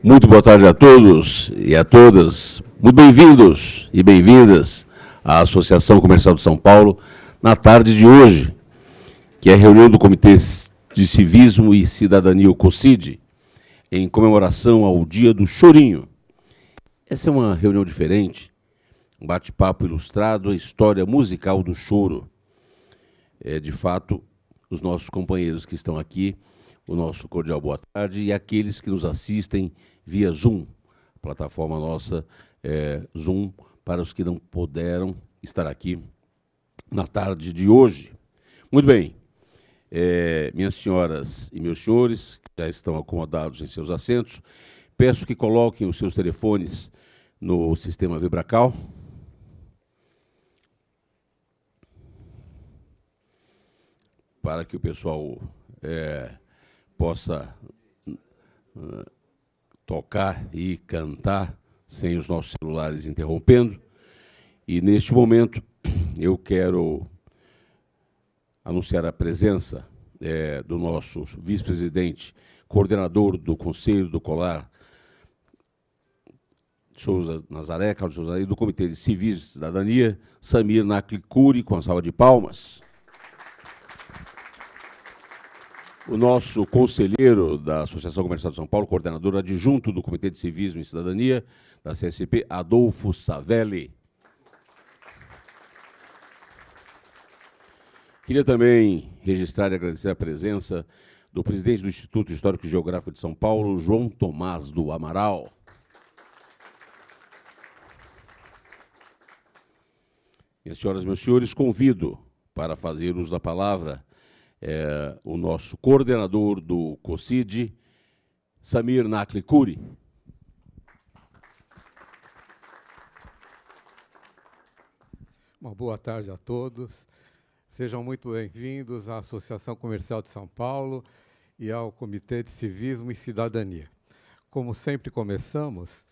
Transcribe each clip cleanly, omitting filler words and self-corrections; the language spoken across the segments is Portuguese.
Muito boa tarde a todos e a todas. Muito bem-vindos e bem-vindas à Associação Comercial de São Paulo na tarde de hoje, que é a reunião do Comitê de Civismo e Cidadania, o COCID, em comemoração ao Dia do Chorinho. Essa é uma reunião diferente, um bate-papo ilustrado à história musical do choro. De fato, os nossos companheiros que estão aqui, o nosso cordial boa tarde, e aqueles que nos assistem via Zoom, plataforma nossa Zoom, para os que não puderam estar aqui na tarde de hoje. Muito bem, minhas senhoras e meus senhores, que já estão acomodados em seus assentos, peço que coloquem os seus telefones no sistema Vibracal. Para que o pessoal possa tocar e cantar sem os nossos celulares interrompendo. E, neste momento, eu quero anunciar a presença do nosso vice-presidente, coordenador do Conselho do Colar, Souza Nazaré, Carlos Souza Nazaré, e do Comitê de Civis e Cidadania, Samir Naklicuri, com a salva de palmas. O nosso conselheiro da Associação Comercial de São Paulo, coordenador adjunto do Comitê de Civismo e Cidadania, da CSP, Adolfo Savelli. Queria também registrar e agradecer a presença do presidente do Instituto Histórico e Geográfico de São Paulo, João Tomás do Amaral. Minhas senhoras e meus senhores, convido para fazer uso da palavra o nosso coordenador do COCID, Samir Naklicuri. Uma boa tarde a todos. Sejam muito bem-vindos à Associação Comercial de São Paulo e ao Comitê de Civismo e Cidadania. Como sempre começamos,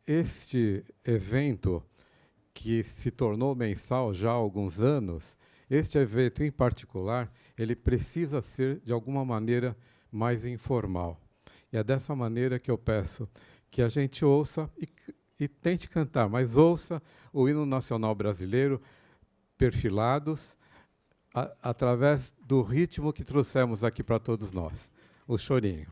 este evento, que se tornou mensal já há alguns anos, este evento em particular, ele precisa ser, de alguma maneira, mais informal. E é dessa maneira que eu peço que a gente ouça e tente cantar, mas ouça o hino nacional brasileiro, perfilados, através do ritmo que trouxemos aqui para todos nós, o chorinho.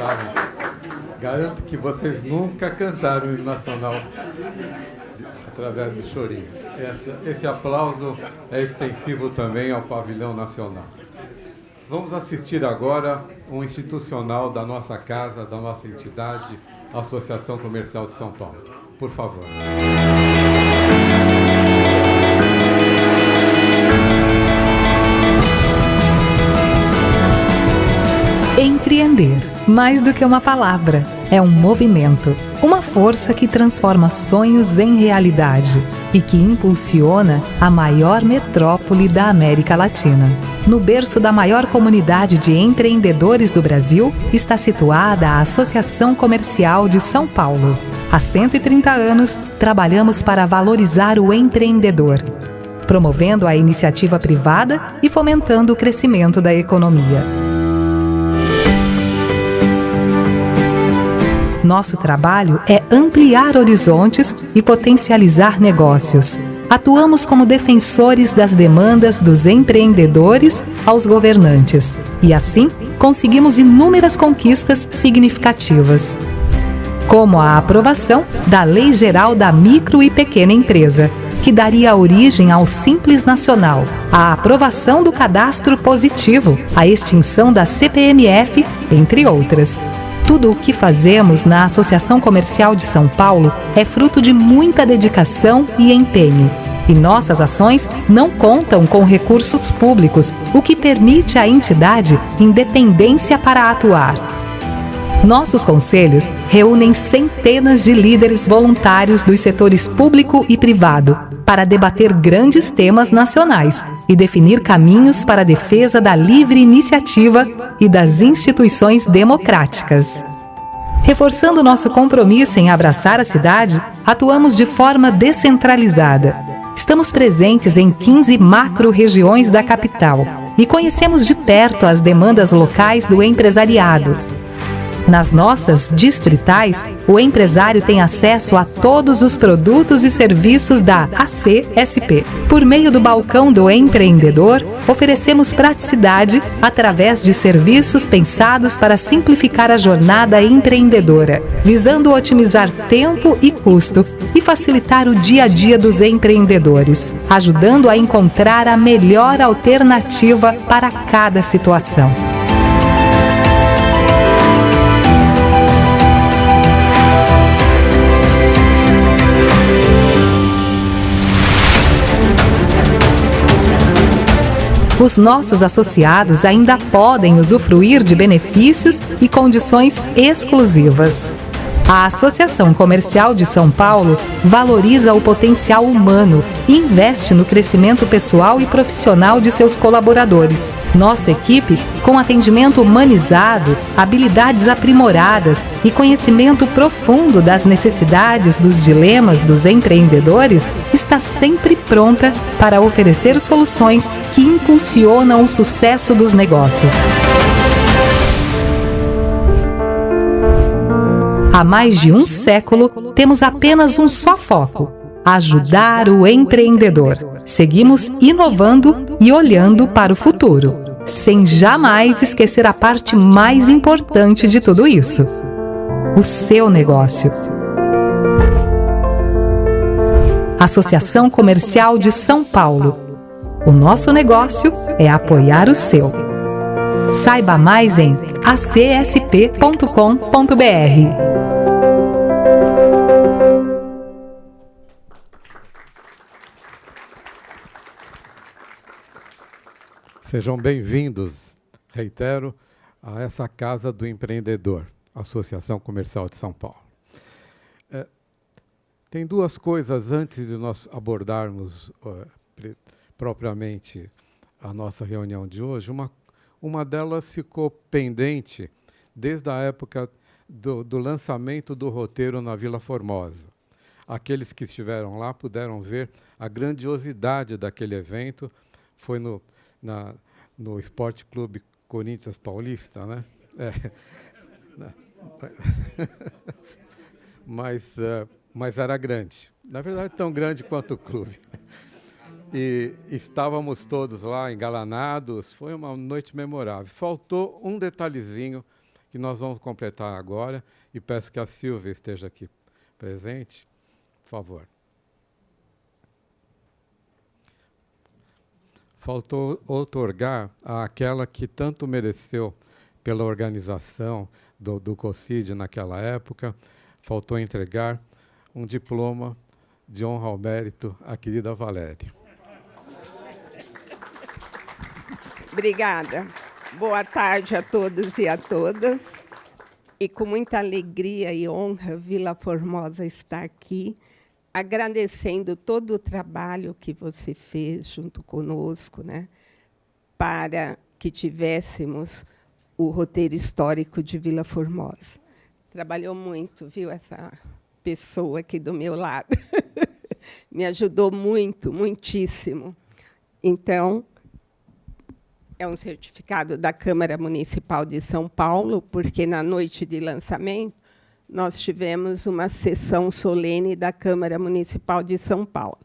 cantavam. Garanto que vocês nunca cantaram o hino nacional através do chorinho. Esse aplauso é extensivo também ao pavilhão nacional. Vamos assistir agora um institucional da nossa casa, da nossa entidade, Associação Comercial de São Paulo. Por favor. Empreender, mais do que uma palavra, é um movimento, uma força que transforma sonhos em realidade e que impulsiona a maior metrópole da América Latina. No berço da maior comunidade de empreendedores do Brasil está situada a Associação Comercial de São Paulo. Há 130 anos, trabalhamos para valorizar o empreendedor, promovendo a iniciativa privada e fomentando o crescimento da economia. Nosso trabalho é ampliar horizontes e potencializar negócios. Atuamos como defensores das demandas dos empreendedores aos governantes e, assim, conseguimos inúmeras conquistas significativas, como a aprovação da Lei Geral da Micro e Pequena Empresa, que daria origem ao Simples Nacional, a aprovação do Cadastro Positivo, a extinção da CPMF, entre outras. Tudo o que fazemos na Associação Comercial de São Paulo é fruto de muita dedicação e empenho. E nossas ações não contam com recursos públicos, o que permite à entidade independência para atuar. Nossos conselhos reúnem centenas de líderes voluntários dos setores público e privado para debater grandes temas nacionais e definir caminhos para a defesa da livre iniciativa e das instituições democráticas. Reforçando nosso compromisso em abraçar a cidade, atuamos de forma descentralizada. Estamos presentes em 15 macro-regiões da capital e conhecemos de perto as demandas locais do empresariado. Nas nossas distritais, o empresário tem acesso a todos os produtos e serviços da ACSP. Por meio do balcão do empreendedor, oferecemos praticidade através de serviços pensados para simplificar a jornada empreendedora, visando otimizar tempo e custo e facilitar o dia a dia dos empreendedores, ajudando a encontrar a melhor alternativa para cada situação. Os nossos associados ainda podem usufruir de benefícios e condições exclusivas. A Associação Comercial de São Paulo valoriza o potencial humano e investe no crescimento pessoal e profissional de seus colaboradores. Nossa equipe, com atendimento humanizado, habilidades aprimoradas e conhecimento profundo das necessidades dos dilemas dos empreendedores, está sempre pronta para oferecer soluções que impulsionam o sucesso dos negócios. Há mais de um século, temos apenas um só foco: ajudar o empreendedor. Seguimos inovando e olhando para o futuro, sem jamais esquecer a parte mais importante de tudo isso: o seu negócio. Associação Comercial de São Paulo. O nosso negócio é apoiar o seu. Saiba mais em acsp.com.br. Sejam bem-vindos, reitero, a essa Casa do Empreendedor, Associação Comercial de São Paulo. Tem duas coisas antes de nós abordarmos propriamente a nossa reunião de hoje. Uma delas ficou pendente desde a época do lançamento do roteiro na Vila Formosa. Aqueles que estiveram lá puderam ver a grandiosidade daquele evento. Foi no Esporte Clube Corinthians Paulista, né? Mas era grande. Na verdade, tão grande quanto o clube. E estávamos todos lá engalanados. Foi uma noite memorável. Faltou um detalhezinho que nós vamos completar agora, e peço que a Silvia esteja aqui presente, por favor. Faltou outorgar àquela que tanto mereceu pela organização do COCID naquela época, faltou entregar um diploma de honra ao mérito à querida Valéria. Obrigada. Boa tarde a todos e a todas. E com muita alegria e honra, Vila Formosa está aqui, agradecendo todo o trabalho que você fez junto conosco, né, para que tivéssemos o roteiro histórico de Vila Formosa. Trabalhou muito, viu, essa pessoa aqui do meu lado. Me ajudou muito, muitíssimo. Então, é um certificado da Câmara Municipal de São Paulo, porque, na noite de lançamento, nós tivemos uma sessão solene da Câmara Municipal de São Paulo.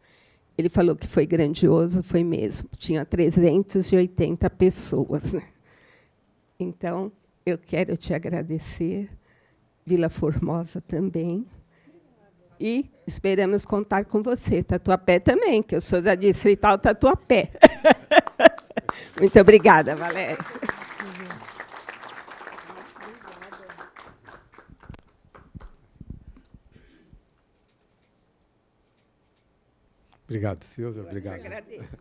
Ele falou que foi grandioso, foi mesmo. Tinha 380 pessoas. Né? Então, eu quero te agradecer, Vila Formosa também, e esperamos contar com você, Tatuapé também, que eu sou da Distrital Tatuapé. Muito obrigada, Valéria. Obrigado, Silvia. Obrigado. Eu agradeço.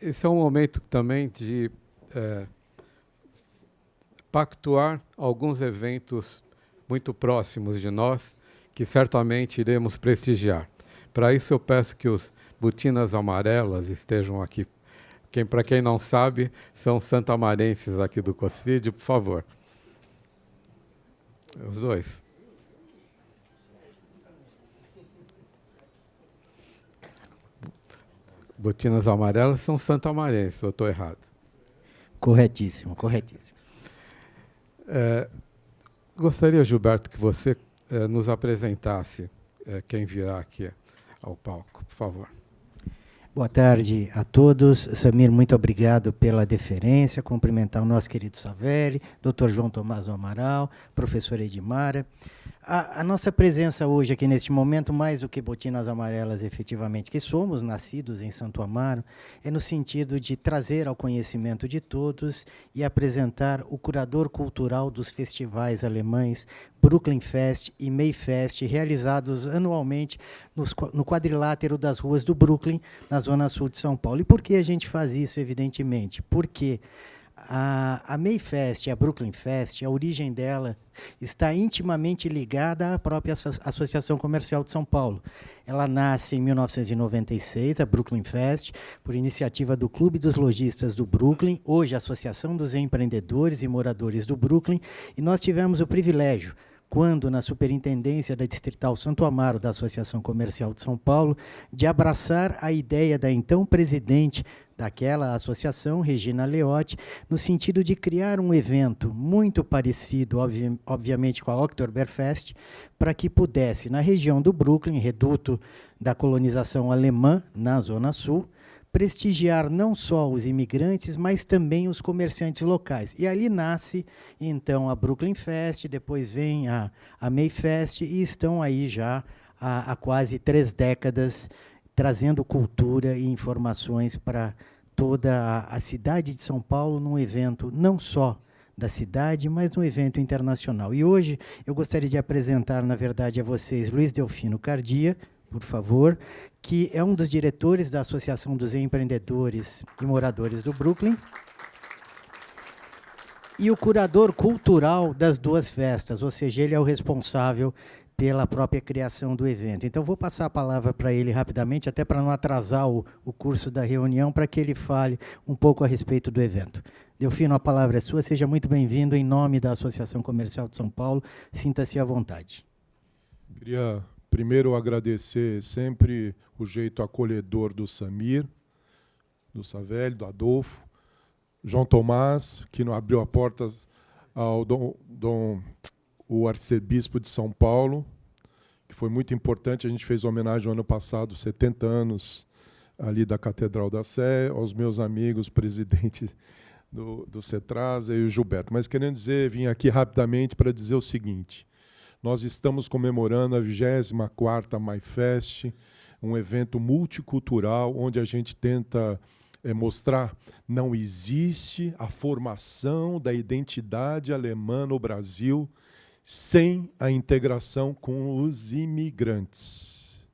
Esse é um momento também de pactuar alguns eventos muito próximos de nós, que certamente iremos prestigiar. Para isso, eu peço que os botinas amarelas estejam aqui. Para quem não sabe, são santamarenses aqui do COCID, por favor. Os dois. Botinas amarelas são santamarenses, eu estou errado. Corretíssimo, corretíssimo. Gostaria, Gilberto, que você nos apresentasse quem virá aqui ao palco, por favor. Boa tarde a todos. Samir, muito obrigado pela deferência. Cumprimentar o nosso querido Savelli, Dr. João Tomás do Amaral, professora Edmara. A nossa presença hoje aqui neste momento, mais do que botinas amarelas efetivamente, que somos nascidos em Santo Amaro, é no sentido de trazer ao conhecimento de todos e apresentar o curador cultural dos festivais alemães Brooklyn Fest e Mayfest, realizados anualmente no quadrilátero das ruas do Brooklyn, na zona sul de São Paulo. E por que a gente faz isso, evidentemente? Porque a Mayfest e a Brooklyn Fest, a origem dela está intimamente ligada à própria Associação Comercial de São Paulo. Ela nasce em 1996, a Brooklyn Fest, por iniciativa do Clube dos Lojistas do Brooklyn, hoje a Associação dos Empreendedores e Moradores do Brooklyn, e nós tivemos o privilégio, quando na Superintendência da Distrital Santo Amaro da Associação Comercial de São Paulo, de abraçar a ideia da então presidente daquela associação, Regina Leotti, no sentido de criar um evento muito parecido, obviamente, com a Oktoberfest, para que pudesse, na região do Brooklyn, reduto da colonização alemã, na Zona Sul, prestigiar não só os imigrantes, mas também os comerciantes locais. E ali nasce, então, a Brooklyn Fest, depois vem a Mayfest, e estão aí já há quase 3 décadas, trazendo cultura e informações para toda a cidade de São Paulo, num evento não só da cidade, mas num evento internacional. E hoje eu gostaria de apresentar, na verdade, a vocês Luiz Delfino Cardia, por favor, que é um dos diretores da Associação dos Empreendedores e Moradores do Brooklyn, e o curador cultural das 2 festas, ou seja, ele é o responsável pela própria criação do evento. Então, vou passar a palavra para ele rapidamente, até para não atrasar o curso da reunião, para que ele fale um pouco a respeito do evento. Delfino, a palavra é sua. Seja muito bem-vindo em nome da Associação Comercial de São Paulo. Sinta-se à vontade. Queria primeiro agradecer sempre o jeito acolhedor do Samir, do Savelli, do Adolfo, João Tomás, que não abriu as portas ao o arcebispo de São Paulo, que foi muito importante. A gente fez homenagem no ano passado, 70 anos ali da Catedral da Sé, aos meus amigos presidentes do Cetrasa e o Gilberto. Mas querendo dizer, vim aqui rapidamente para dizer o seguinte: nós estamos comemorando a 24ª MyFest, um evento multicultural, onde a gente tenta mostrar não existe a formação da identidade alemã no Brasil sem a integração com os imigrantes,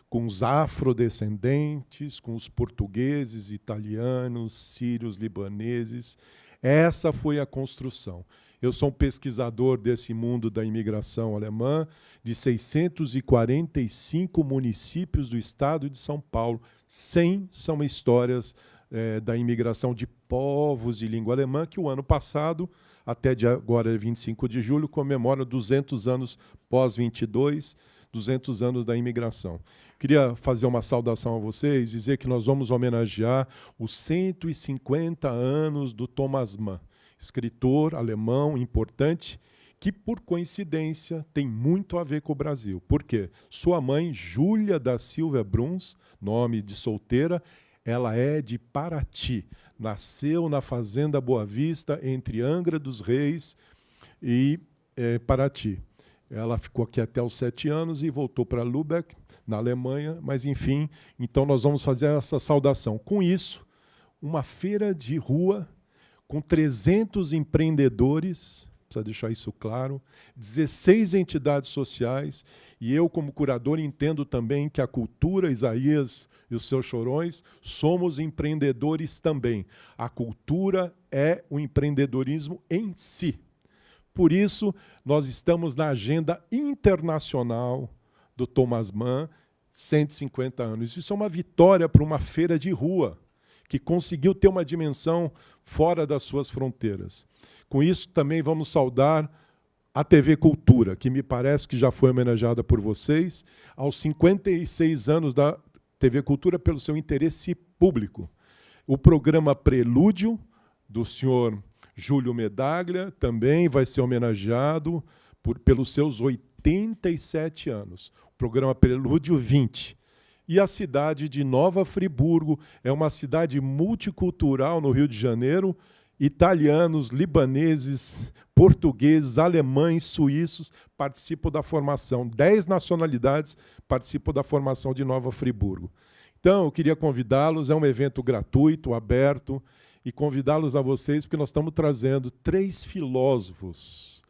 com os afrodescendentes, com os portugueses, italianos, sírios, libaneses. Essa foi a construção. Eu sou um pesquisador desse mundo da imigração alemã, de 645 municípios do estado de São Paulo. 100 são histórias da imigração de povos de língua alemã, que o ano passado, até de agora, 25 de julho, comemora 200 anos pós-22, 200 anos da imigração. Queria fazer uma saudação a vocês, dizer que nós vamos homenagear os 150 anos do Thomas Mann, escritor alemão importante, que, por coincidência, tem muito a ver com o Brasil. Por quê? Sua mãe, Júlia da Silva Bruns, nome de solteira, ela é de Paraty. Nasceu na Fazenda Boa Vista, entre Angra dos Reis e Paraty. Ela ficou aqui até os 7 anos e voltou para Lübeck, na Alemanha. Mas, enfim, então nós vamos fazer essa saudação. Com isso, uma feira de rua com 300 empreendedores, precisa deixar isso claro, 16 entidades sociais, e eu, como curador, entendo também que a cultura, Isaías e os seus chorões, somos empreendedores também. A cultura é o empreendedorismo em si. Por isso, nós estamos na agenda internacional do Thomas Mann, 150 anos. Isso é uma vitória para uma feira de rua, que conseguiu ter uma dimensão fora das suas fronteiras. Com isso, também vamos saudar a TV Cultura, que me parece que já foi homenageada por vocês, aos 56 anos da TV Cultura pelo seu interesse público. O programa Prelúdio, do senhor Júlio Medaglia, também vai ser homenageado pelos seus 87 anos. O programa Prelúdio 20. E a cidade de Nova Friburgo é uma cidade multicultural no Rio de Janeiro. Italianos, libaneses, portugueses, alemães, suíços participam da formação. 10 nacionalidades participam da formação de Nova Friburgo. Então, eu queria convidá-los, é um evento gratuito, aberto, e convidá-los a vocês, porque nós estamos trazendo 3 filósofos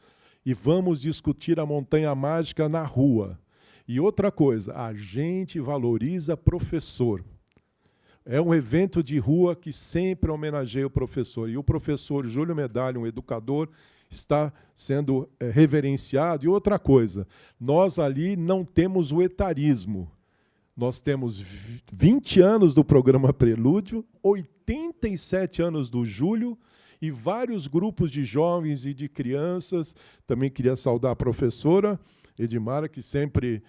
e vamos discutir a montanha mágica na rua. E outra coisa, a gente valoriza professor. É um evento de rua que sempre homenageia o professor. E o professor Júlio Medaglia, um educador, está sendo reverenciado. E outra coisa, nós ali não temos o etarismo. Nós temos 20 anos do programa Prelúdio, 87 anos do Júlio e vários grupos de jovens e de crianças. Também queria saudar a professora Edmara, que sempre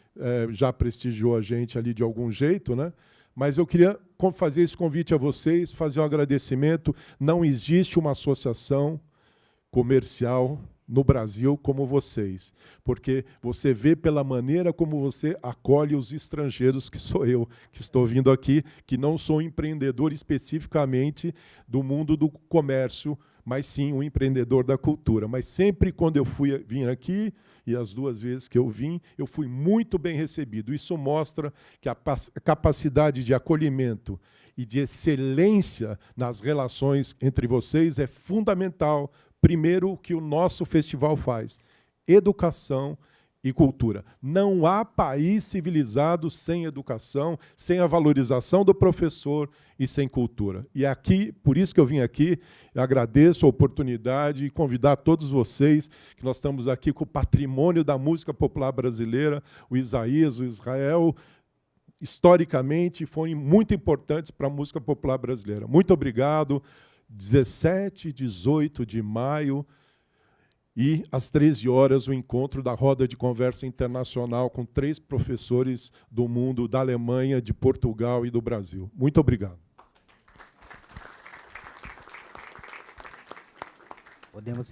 já prestigiou a gente ali de algum jeito, né? Mas eu queria fazer esse convite a vocês, fazer um agradecimento. Não existe uma associação comercial no Brasil como vocês, porque você vê pela maneira como você acolhe os estrangeiros, que sou eu, que estou vindo aqui, que não sou empreendedor especificamente do mundo do comércio, mas sim um empreendedor da cultura. Mas sempre quando eu vim aqui, e as 2 vezes que eu vim, eu fui muito bem recebido. Isso mostra que a capacidade de acolhimento e de excelência nas relações entre vocês é fundamental. Primeiro, o que o nosso festival faz: educação e cultura. Não há país civilizado sem educação, sem a valorização do professor e sem cultura. E aqui, por isso que eu vim aqui, eu agradeço a oportunidade e convidar todos vocês, que nós estamos aqui com o patrimônio da música popular brasileira, o Isaías, o Israel, historicamente foram muito importantes para a música popular brasileira. Muito obrigado. 17 e 18 de maio, e às 13 horas o encontro da roda de conversa internacional com 3 professores do mundo, da Alemanha, de Portugal e do Brasil. Muito obrigado. Podemos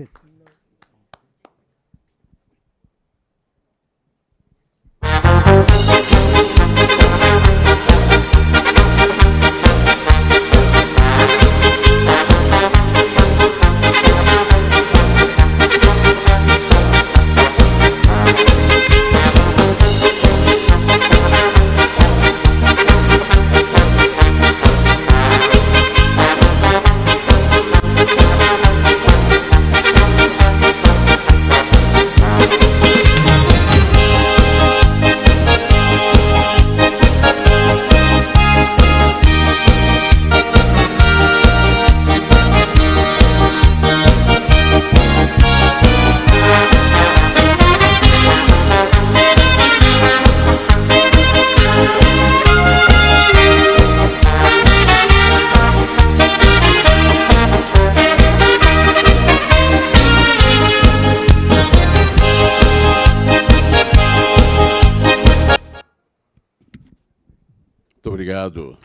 obrigado.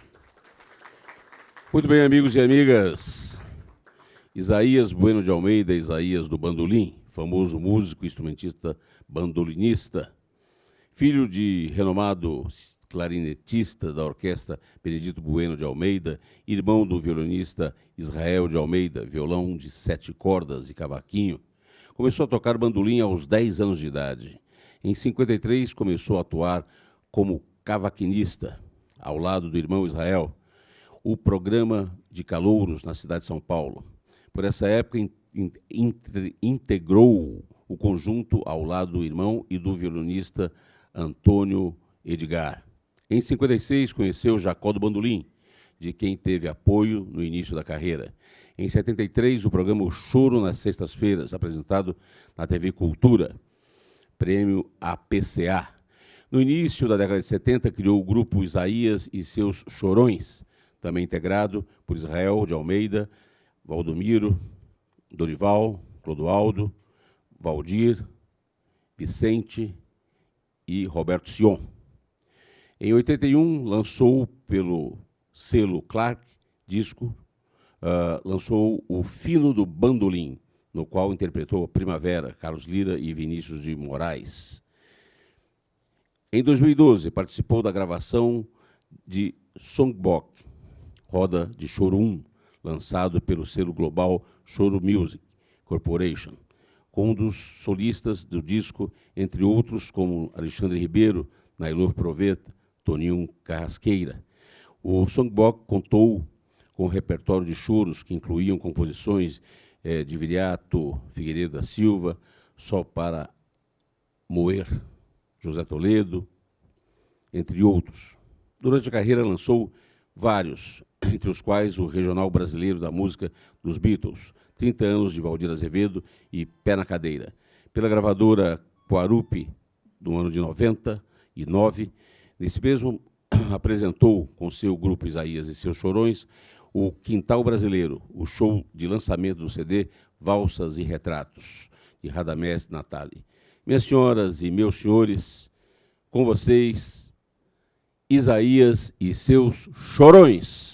Muito bem, amigos e amigas. Isaías Bueno de Almeida, Isaías do Bandolim, famoso músico, instrumentista, bandolinista, filho de renomado clarinetista da orquestra Benedito Bueno de Almeida, irmão do violonista Israel de Almeida, violão de 7 cordas e cavaquinho. Começou a tocar bandolim aos 10 anos de idade. Em 53, começou a atuar como cavaquinista, ao lado do irmão Israel, o programa de calouros na cidade de São Paulo. Por essa época, integrou o conjunto ao lado do irmão e do violonista Antônio Edgar. Em 56, conheceu Jacó do Bandolim, de quem teve apoio no início da carreira. Em 73, o programa O Choro nas Sextas-Feiras, apresentado na TV Cultura, prêmio APCA. No início da década de 70, criou o grupo Isaías e seus Chorões, também integrado por Israel de Almeida, Valdomiro, Dorival, Clodoaldo, Valdir, Vicente e Roberto Sion. Em 81, lançou pelo selo Clark Disco, lançou o Fino do Bandolim, no qual interpretou Primavera, Carlos Lira e Vinícius de Moraes. Em 2012, participou da gravação de Songbook, Roda de Choro 1, lançado pelo selo global Choro Music Corporation, com um dos solistas do disco, entre outros como Alexandre Ribeiro, Nailor Proveta, Toninho Carrasqueira. O Songbook contou com um repertório de choros que incluíam composições de Viriato Figueiredo da Silva, Só para Moer, José Toledo, entre outros. Durante a carreira lançou vários, entre os quais o Regional Brasileiro da Música dos Beatles, 30 anos de Valdir Azevedo e Pé na Cadeira. Pela gravadora Poarupi, do ano de 99, nesse mesmo apresentou com seu grupo Isaías e seus Chorões o Quintal Brasileiro, o show de lançamento do CD Valsas e Retratos, de Radamés Natali. Minhas senhoras e meus senhores, com vocês, Isaías e seus Chorões.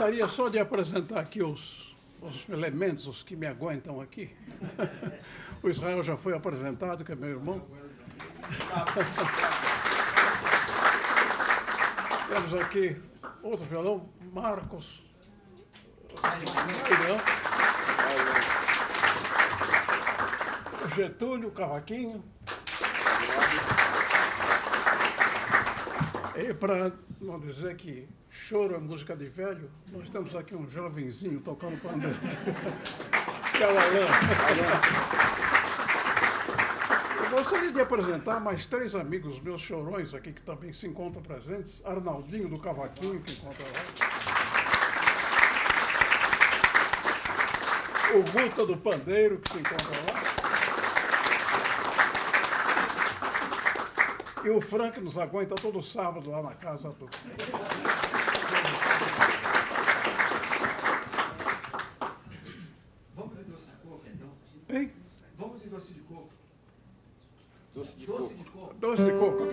gostaria só de apresentar aqui os elementos, os que me aguentam aqui. O Israel já foi apresentado, que é meu irmão. Temos aqui outro violão, Marcos. O Getúlio, o cavaquinho. E para não dizer que choro é música de velho, nós temos aqui um jovenzinho tocando pandeiro. Que é o Alain. Eu gostaria de apresentar mais 3 amigos meus chorões aqui que também se encontram presentes. Arnaldinho do cavaquinho, que encontra lá. O Guta do pandeiro, que se encontra lá. E o Frank nos aguenta todo sábado lá na casa do... Vamos ver doce de coco, então? Hein? Vamos em doce de coco. Doce de coco. Doce de coco.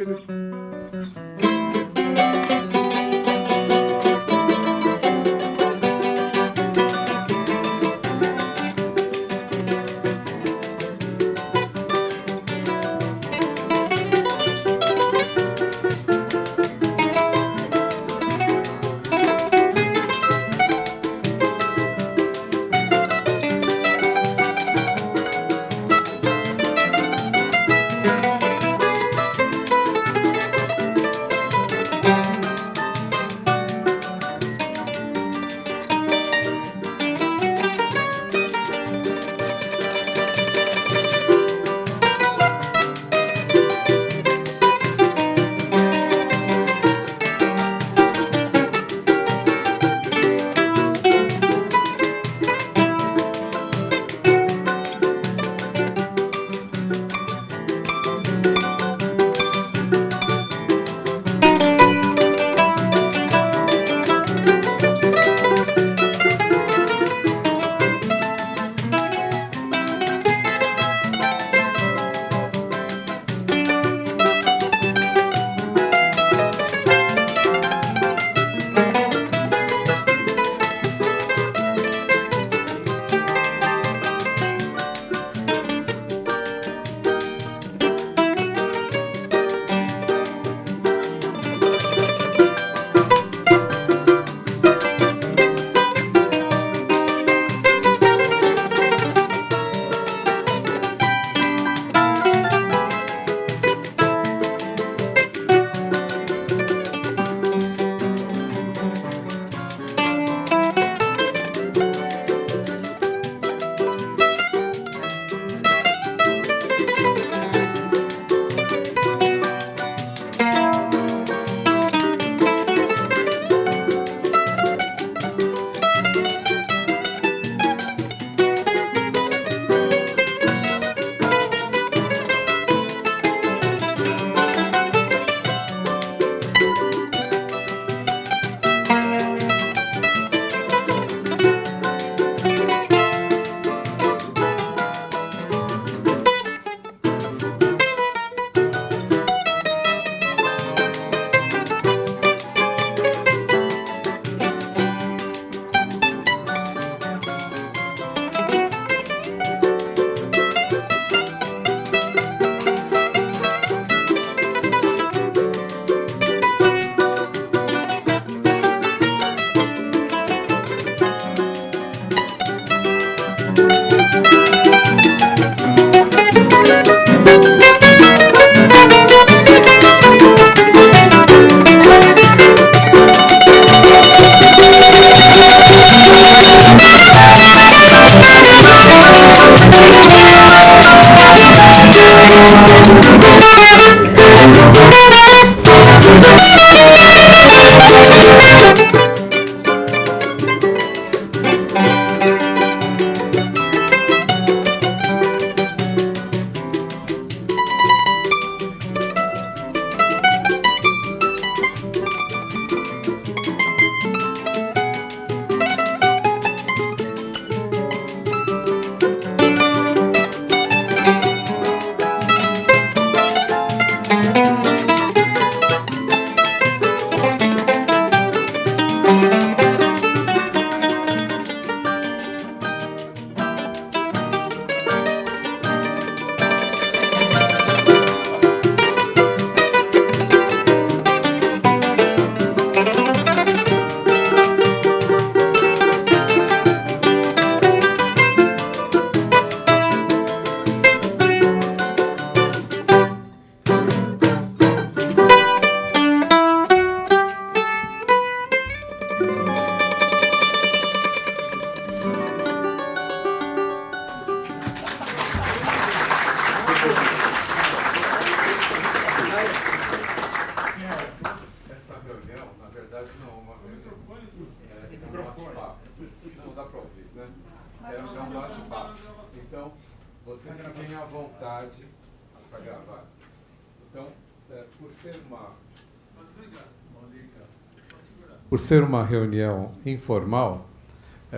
Por ser uma reunião informal,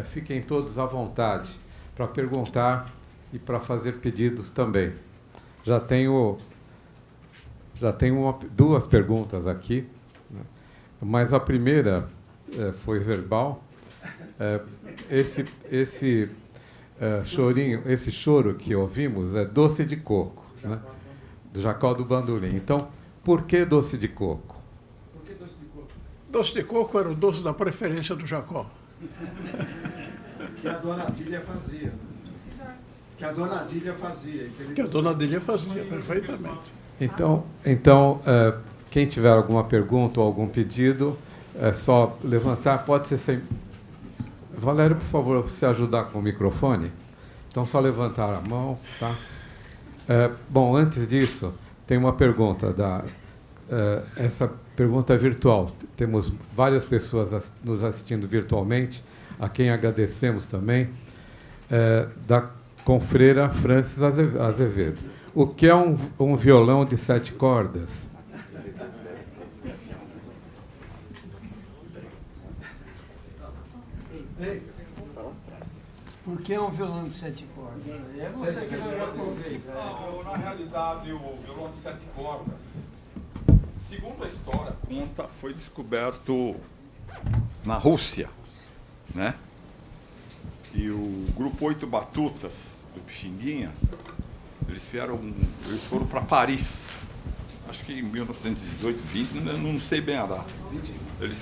fiquem todos à vontade para perguntar e para fazer pedidos também. Já tenho duas perguntas aqui, né? Mas a primeira foi verbal. Esse choro que ouvimos é doce de coco, né? Do Jacó do Bandolim. Então, por que doce de coco? Por que doce de coco? Doce de coco era o doce da preferência do Jacó. Que a dona Adília fazia. Que a dona Adília fazia. Que a dona Adília fazia, perfeitamente. Então, quem tiver alguma pergunta ou algum pedido, é só levantar. Pode ser sem... Valério, por favor, você ajudar com o microfone? Então, só levantar a mão, tá? Bom, antes disso, tem uma pergunta. Essa pergunta é virtual. Temos várias pessoas nos assistindo virtualmente, a quem agradecemos também, da confreira Francis Azevedo. O que é um violão de 7 cordas? Por que um violão de 7 cordas? É você que não Na realidade, o violão de 7 cordas, segundo a história conta, foi descoberto na Rússia, né? E o grupo 8 Batutas, do Pixinguinha, eles foram para Paris, acho que em 1918, 20, não sei bem a data. Eles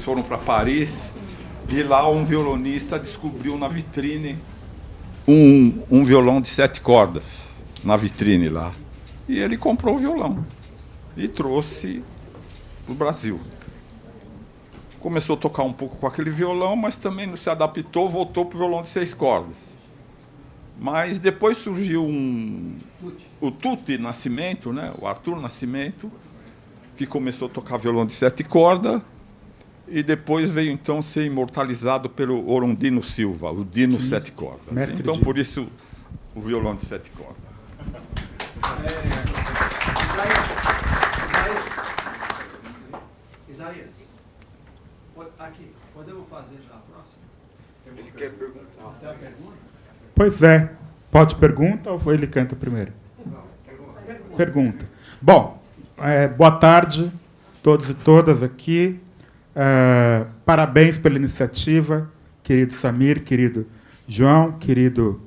foram para Paris e lá um violonista descobriu na vitrine um violão de 7 cordas, na vitrine lá. E ele comprou o violão e trouxe para o Brasil. Começou a tocar um pouco com aquele violão, mas também não se adaptou, voltou para o violão de 6 cordas. Mas depois surgiu o Tuti Nascimento, né? O Arthur Nascimento, que começou a tocar violão de 7 cordas, e depois veio então ser imortalizado pelo Orondino Silva, o Dino 7 cordas. Mestre então, Dino. por isso, o violão de 7 cordas. Isaías, aqui, podemos fazer já a próxima? Ele quer perguntar. Tem uma pergunta? Pois é. Pode pergunta ou ele canta primeiro? Pergunta. Bom, boa tarde, todos e todas aqui. Parabéns pela iniciativa, querido Samir, querido João, querido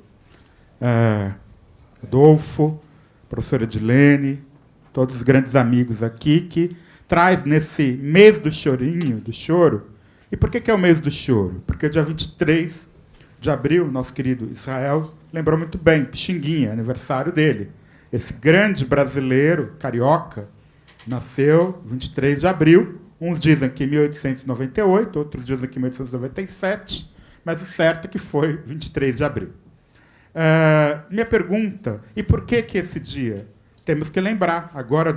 Adolfo, professora Edilene, todos os grandes amigos aqui, que traz nesse mês do chorinho, do choro. E por que é o mês do choro? Porque dia 23 de abril, nosso querido Israel lembrou muito bem, Pixinguinha, aniversário dele. Esse grande brasileiro, carioca, nasceu 23 de abril. Uns dizem que em 1898, outros dizem que em 1897, mas o certo é que foi 23 de abril. Minha pergunta, e por que esse dia? Temos que lembrar, agora,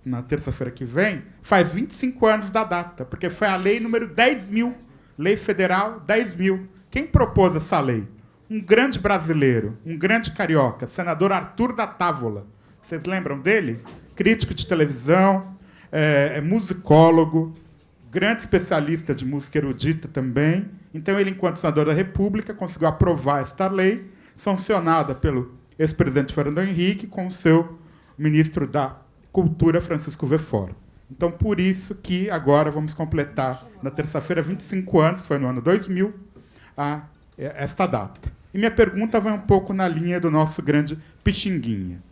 na terça-feira que vem, faz 25 anos da data, porque foi a lei número 10.000, lei federal 10.000. Quem propôs essa lei? Um grande brasileiro, um grande carioca, senador Arthur da Távola. Vocês lembram dele? Crítico de televisão, musicólogo, grande especialista de música erudita também. Então, ele, enquanto senador da República, conseguiu aprovar esta lei, sancionada pelo ex-presidente Fernando Henrique com o seu ministro da Cultura, Francisco Vefort. Então, por isso que agora vamos completar, na terça-feira, 25 anos, que foi no ano 2000, esta data. E minha pergunta vai um pouco na linha do nosso grande Pixinguinha.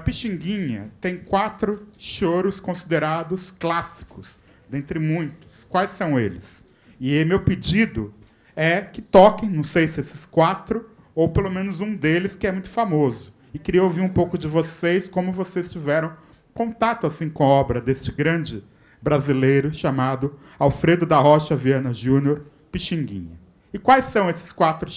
Pixinguinha tem 4 choros considerados clássicos, dentre muitos. Quais são eles? E meu pedido é que toquem, não sei se esses 4, ou pelo menos um deles, que é muito famoso. E queria ouvir um pouco de vocês, como vocês tiveram contato assim, com a obra deste grande brasileiro chamado Alfredo da Rocha Viana Júnior, Pixinguinha. E quais são esses 4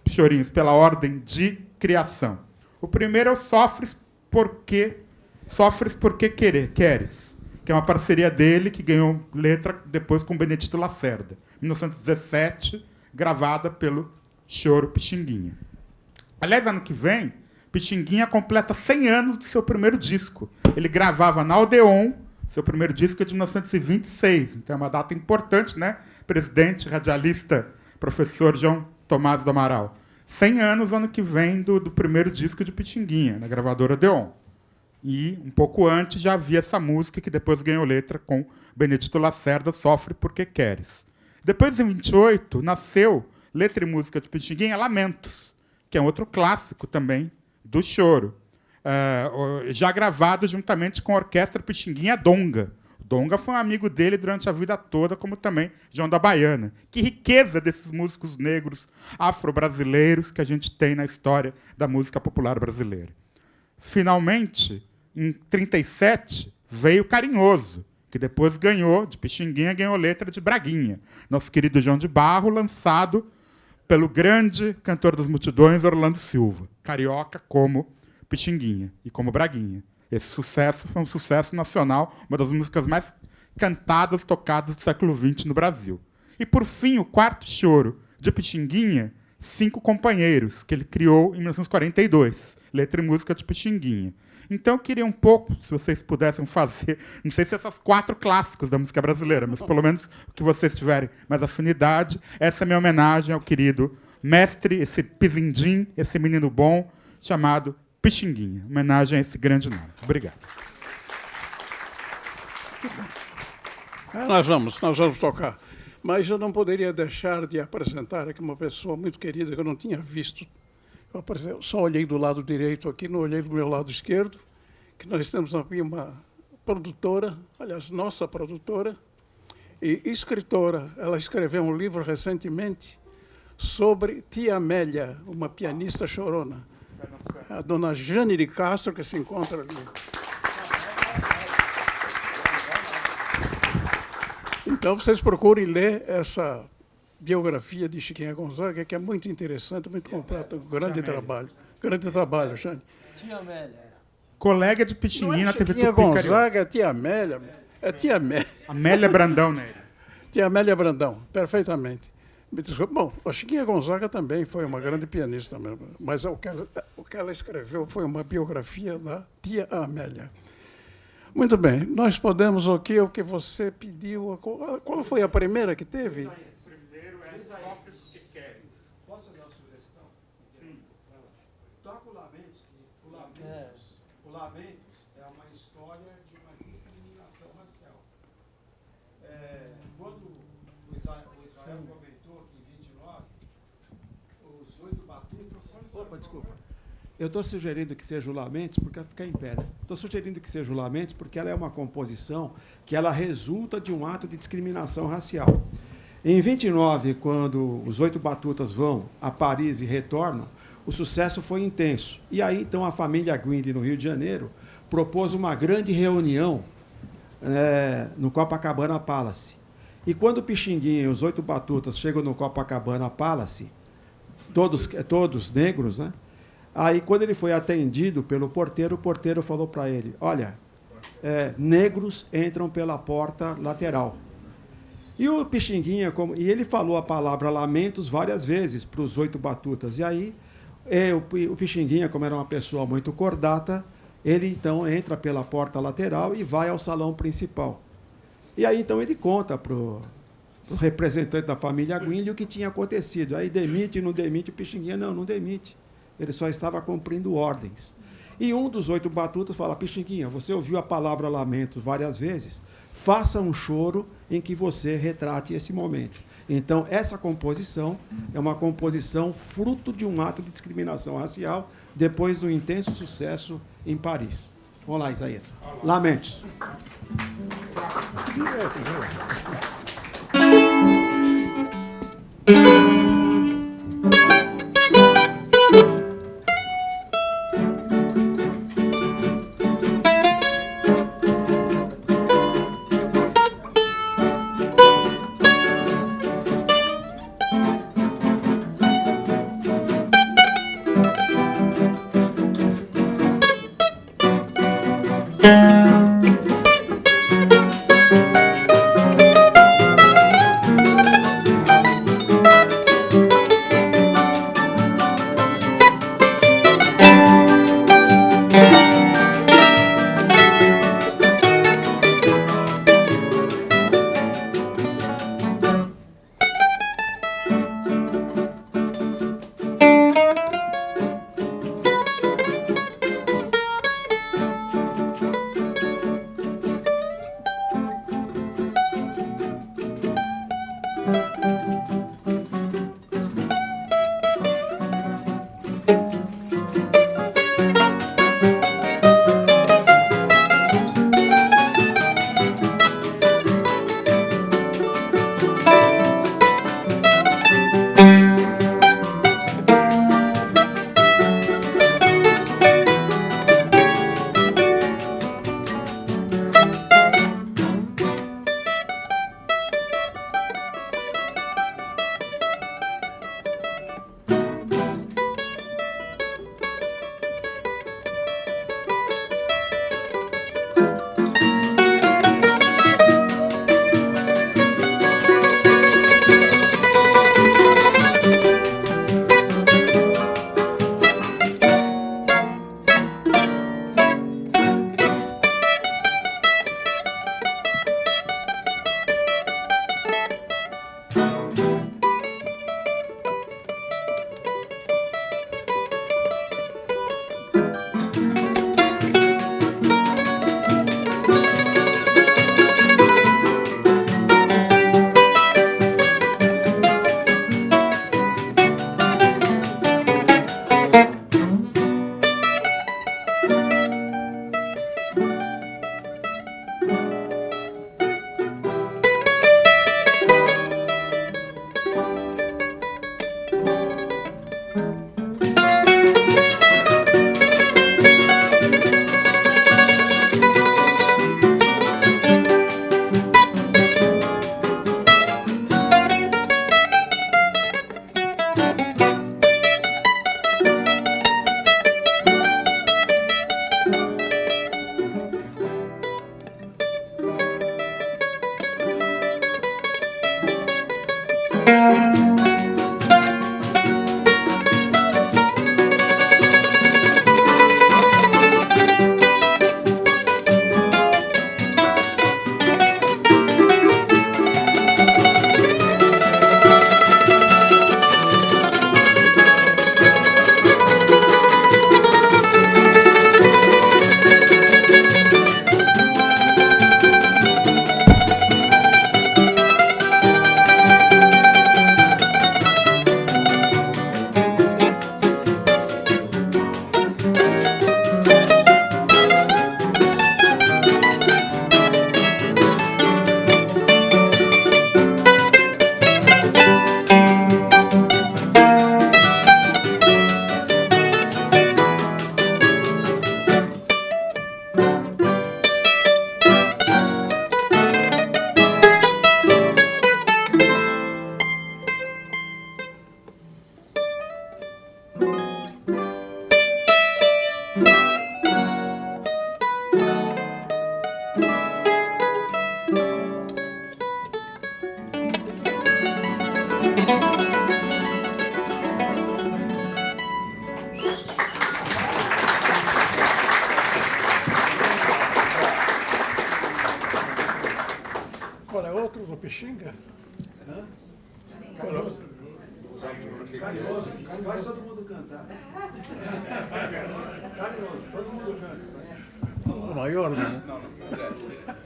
chorinhos pela ordem de criação? O primeiro é o Sofres porque queres, que é uma parceria dele que ganhou letra depois com Benedito Lacerda, 1917, gravada pelo Choro Pixinguinha. Aliás, ano que vem, Pixinguinha completa 100 anos do seu primeiro disco. Ele gravava na Odeon, seu primeiro disco é de 1926. Então é uma data importante, né? Presidente, radialista, professor João Tomás do Amaral. 100 anos ano que vem do primeiro disco de Pixinguinha, na gravadora Odeon. E, um pouco antes, já havia essa música que depois ganhou letra com Benedito Lacerda, Sofre Porque Queres. Depois, em 28, nasceu letra e música de Pixinguinha, Lamentos, que é um outro clássico também do choro, já gravado juntamente com a orquestra Pixinguinha Donga. Donga foi um amigo dele durante a vida toda, como também João da Baiana. Que riqueza desses músicos negros afro-brasileiros que a gente tem na história da música popular brasileira. Finalmente, em 37, veio Carinhoso, que depois ganhou, de Pixinguinha, ganhou letra de Braguinha, nosso querido João de Barro, lançado pelo grande cantor das multidões, Orlando Silva, carioca como Pixinguinha e como Braguinha. Esse sucesso foi um sucesso nacional, uma das músicas mais cantadas, tocadas do século XX no Brasil. E, por fim, o quarto choro de Pixinguinha, Cinco Companheiros, que ele criou em 1942, letra e música de Pixinguinha. Então, eu queria um pouco, se vocês pudessem fazer, não sei se essas 4 clássicos da música brasileira, mas pelo menos o que vocês tiverem mais afinidade, essa é a minha homenagem ao querido mestre, esse pizindim, esse menino bom, chamado Pixinguinha. Homenagem a esse grande nome. Obrigado. Nós vamos tocar. Mas eu não poderia deixar de apresentar aqui uma pessoa muito querida que eu não tinha visto. Eu só olhei do lado direito aqui, não olhei do meu lado esquerdo, que nós temos aqui uma produtora, aliás, nossa produtora, e escritora. Ela escreveu um livro recentemente sobre Tia Amélia, uma pianista chorona. A dona Jane de Castro, que se encontra ali. Então, vocês procurem ler essa biografia de Chiquinha Gonzaga, que é muito interessante, muito completa. Grande trabalho. Grande trabalho, Jane. Tia Amélia. Colega de Pixinguinha na TV Tupi. Chiquinha Gonzaga é Tia Amélia. É Tia Amélia. Amélia Brandão, né? Tia Amélia Brandão, perfeitamente. Me desculpa. Bom, a Chiquinha Gonzaga também foi uma grande pianista mesmo, mas o que ela escreveu foi uma biografia da Tia Amélia. Muito bem, nós podemos o que você pediu. Qual foi a primeira que teve? Primeiro é Sofre Porque Queres. Posso dar uma sugestão? Sim. Toca o Lamentos, que o Lamentos é uma história de uma discriminação racial. Quando o Israel comentou que em 29, os 8 batutas... Opa, desculpa. Eu estou sugerindo que seja o Lamentos, porque vai ficar em pé. Estou sugerindo que seja o Lamentos, porque ela é uma composição que ela resulta de um ato de discriminação racial. Em 29, quando os 8 batutas vão a Paris e retornam, o sucesso foi intenso. E aí, então, a família Guinde, no Rio de Janeiro, propôs uma grande reunião no Copacabana Palace. E quando o Pixinguinha e os 8 batutas chegam no Copacabana Palace, todos negros, né? Aí, quando ele foi atendido pelo porteiro, o porteiro falou para ele, olha, negros entram pela porta lateral. E o Pixinguinha, e ele falou a palavra lamentos várias vezes para os 8 batutas. E aí, o Pixinguinha, como era uma pessoa muito cordata, ele, então, entra pela porta lateral e vai ao salão principal. E aí, então, ele conta para o representante da família Guinde o que tinha acontecido. Aí, demite, não demite, o Pixinguinha, não demite. Ele só estava cumprindo ordens. E um dos 8 batutas fala, Pixinguinha, você ouviu a palavra lamento várias vezes? Faça um choro em que você retrate esse momento. Então, essa composição é uma composição fruto de um ato de discriminação racial depois do intenso sucesso em Paris. Vamos lá, Isaías. Lamentos. Qual é outro do Pixinga? Qual é outro? Carinhoso. Faz todo mundo cantar. Carinhoso, todo mundo canta. O maior, né? Não,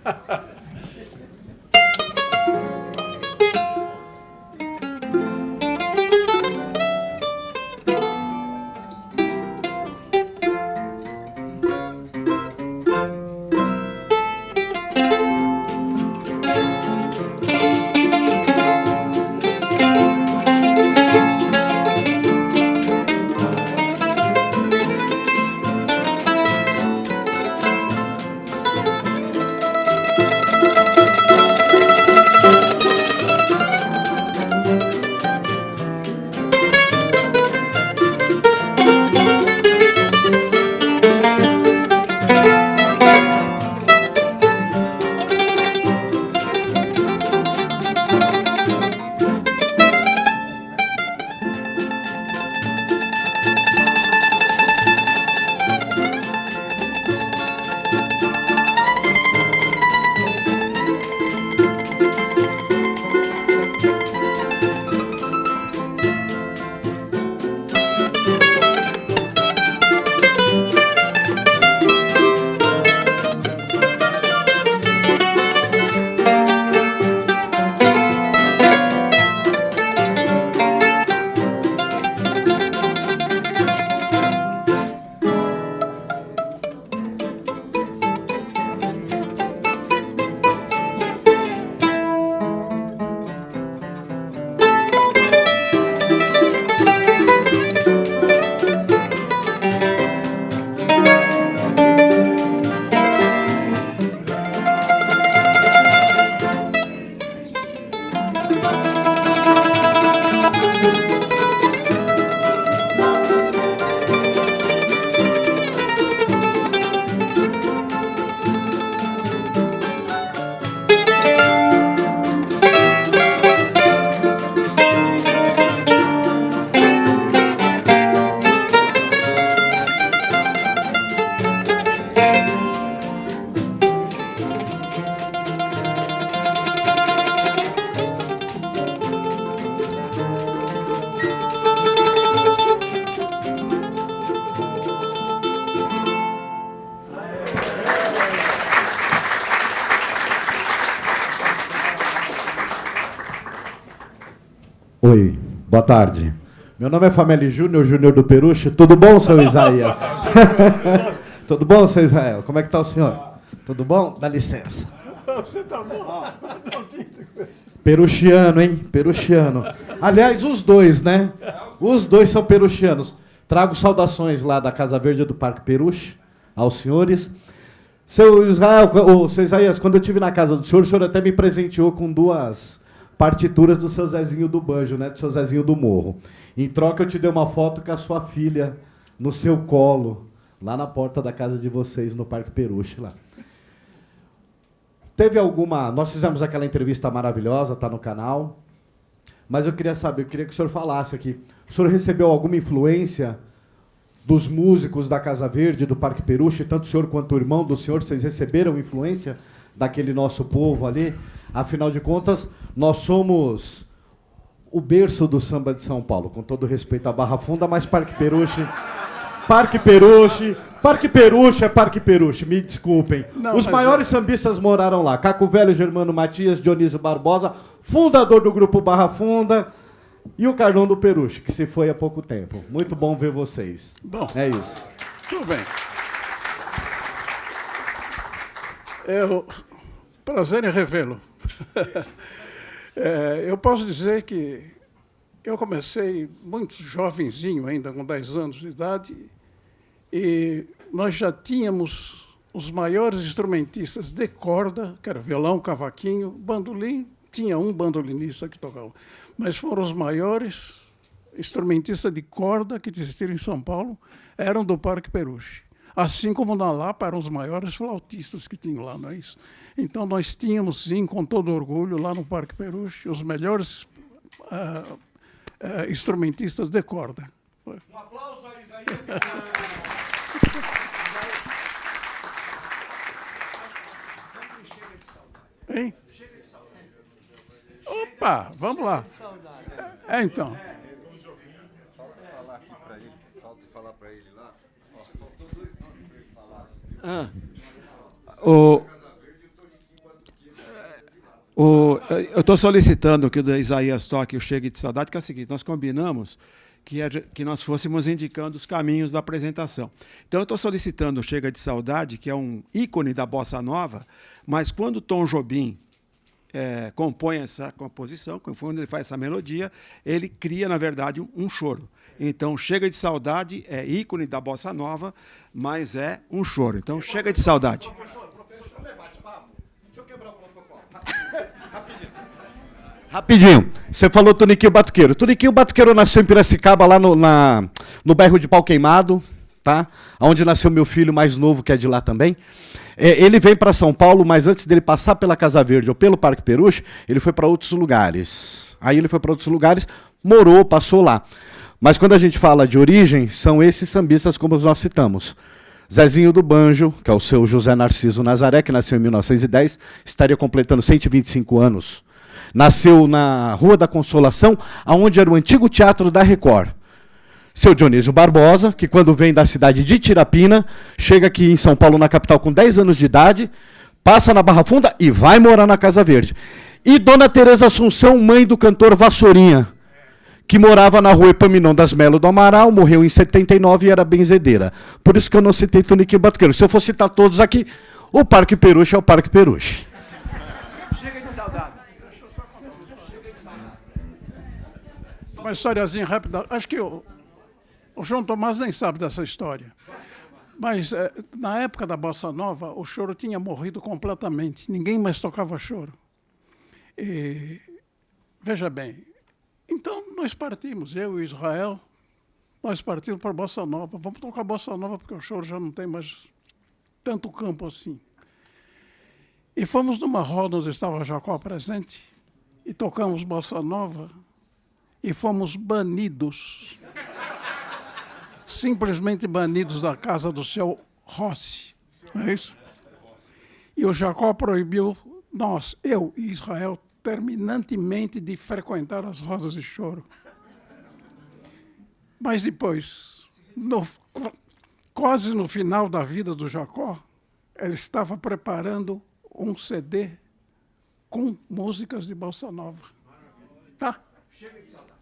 Música Oi, boa tarde. Meu nome é Fameli Júnior, Júnior do Peruche. Tudo bom, seu Isaías? Tudo bom, seu Israel? Como é que está o senhor? Tudo bom? Dá licença. Você tá bom? Peruchiano, hein? Peruchiano. Aliás, os dois, né? Os dois são peruchianos. Trago saudações lá da Casa Verde do Parque Peruche aos senhores. Seu Israel, seu Isaías, quando eu estive na casa do senhor, o senhor até me presenteou com 2 partituras do seu Zezinho do Banjo, né? Do seu Zezinho do Morro. Em troca, eu te dei uma foto com a sua filha no seu colo, lá na porta da casa de vocês, no Parque Peruche, lá. Teve alguma... Nós fizemos aquela entrevista maravilhosa, está no canal, mas eu queria saber, eu queria que o senhor falasse aqui. O senhor recebeu alguma influência dos músicos da Casa Verde, do Parque Peruche, tanto o senhor quanto o irmão do senhor, vocês receberam influência daquele nosso povo ali? Afinal de contas, nós somos o berço do samba de São Paulo, com todo respeito à Barra Funda, mas Parque Peruche... Parque Peruche é Parque Peruche, me desculpem. Não, os maiores sambistas moraram lá. Caco Velho, Germano Matias, Dionísio Barbosa, fundador do grupo Barra Funda, e o Carlão do Peruche, que se foi há pouco tempo. Muito bom ver vocês. Bom, é isso. Tudo bem. Prazer em revê-lo. Eu posso dizer que eu comecei muito jovenzinho, ainda com 10 anos de idade, e nós já tínhamos os maiores instrumentistas de corda, que era violão, cavaquinho, bandolim, tinha um bandolinista que tocava, mas foram os maiores instrumentistas de corda que existiram em São Paulo, eram do Parque Peruche. Assim como na Lapa eram os maiores flautistas que tinham lá, não é isso? Então nós tínhamos, sim, com todo orgulho, lá no Parque Peruche, os melhores instrumentistas de corda. Um aplauso a Isaías. Hein? Opa, vamos lá. Então. Eu estou solicitando que o Isaías toque o Chega de Saudade, que é o seguinte, nós combinamos que nós fôssemos indicando os caminhos da apresentação. Então, eu estou solicitando o Chega de Saudade, que é um ícone da bossa nova, mas quando o Tom Jobim compõe essa composição, quando ele faz essa melodia, ele cria, na verdade, um choro. Então, Chega de Saudade é ícone da bossa nova, mas é um choro. Então, Chega de Saudade. Professor, não debate, vamos. Deixa eu quebrar o protocolo. Rapidinho. Você falou Toniquinho Batuqueiro. Toniquinho Batuqueiro nasceu em Piracicaba, lá no bairro de Pau Queimado, tá? Onde nasceu meu filho mais novo, que é de lá também. Ele vem para São Paulo, mas antes dele passar pela Casa Verde ou pelo Parque Peruche, ele foi para outros lugares. Aí ele foi para outros lugares, morou, passou lá. Mas quando a gente fala de origem, são esses sambistas como nós citamos. Zezinho do Banjo, que é o seu José Narciso Nazaré, que nasceu em 1910, estaria completando 125 anos. Nasceu na Rua da Consolação, onde era o antigo Teatro da Record. Seu Dionísio Barbosa, que quando vem da cidade de Tirapina, chega aqui em São Paulo, na capital, com 10 anos de idade, passa na Barra Funda e vai morar na Casa Verde. E Dona Teresa Assunção, mãe do cantor Vassourinha, que morava na Rua Epaminão das Melo do Amaral, morreu em 79 e era benzedeira. Por isso que eu não citei Toniquinho Batuqueiro. Se eu for citar todos aqui, o Parque Peruche é o Parque Peruche. Chega de saudade. Uma historiazinha rápida. Acho que o João Tomás nem sabe dessa história. Mas, na época da Bossa Nova, o choro tinha morrido completamente. Ninguém mais tocava choro. E, veja bem, então nós partimos, eu e Israel, nós partimos para a Bossa Nova. Vamos tocar Bossa Nova, porque o choro já não tem mais tanto campo assim. E fomos numa roda onde estava Jacó presente, e tocamos Bossa Nova, e fomos banidos. Simplesmente banidos da casa do seu Rossi. Não é isso? E o Jacó proibiu nós, eu e Israel, terminantemente de frequentar as rodas de choro. Mas depois, quase no final da vida do Jacó, ele estava preparando um CD com músicas de Bossa Nova. Tá? Chega de saudade.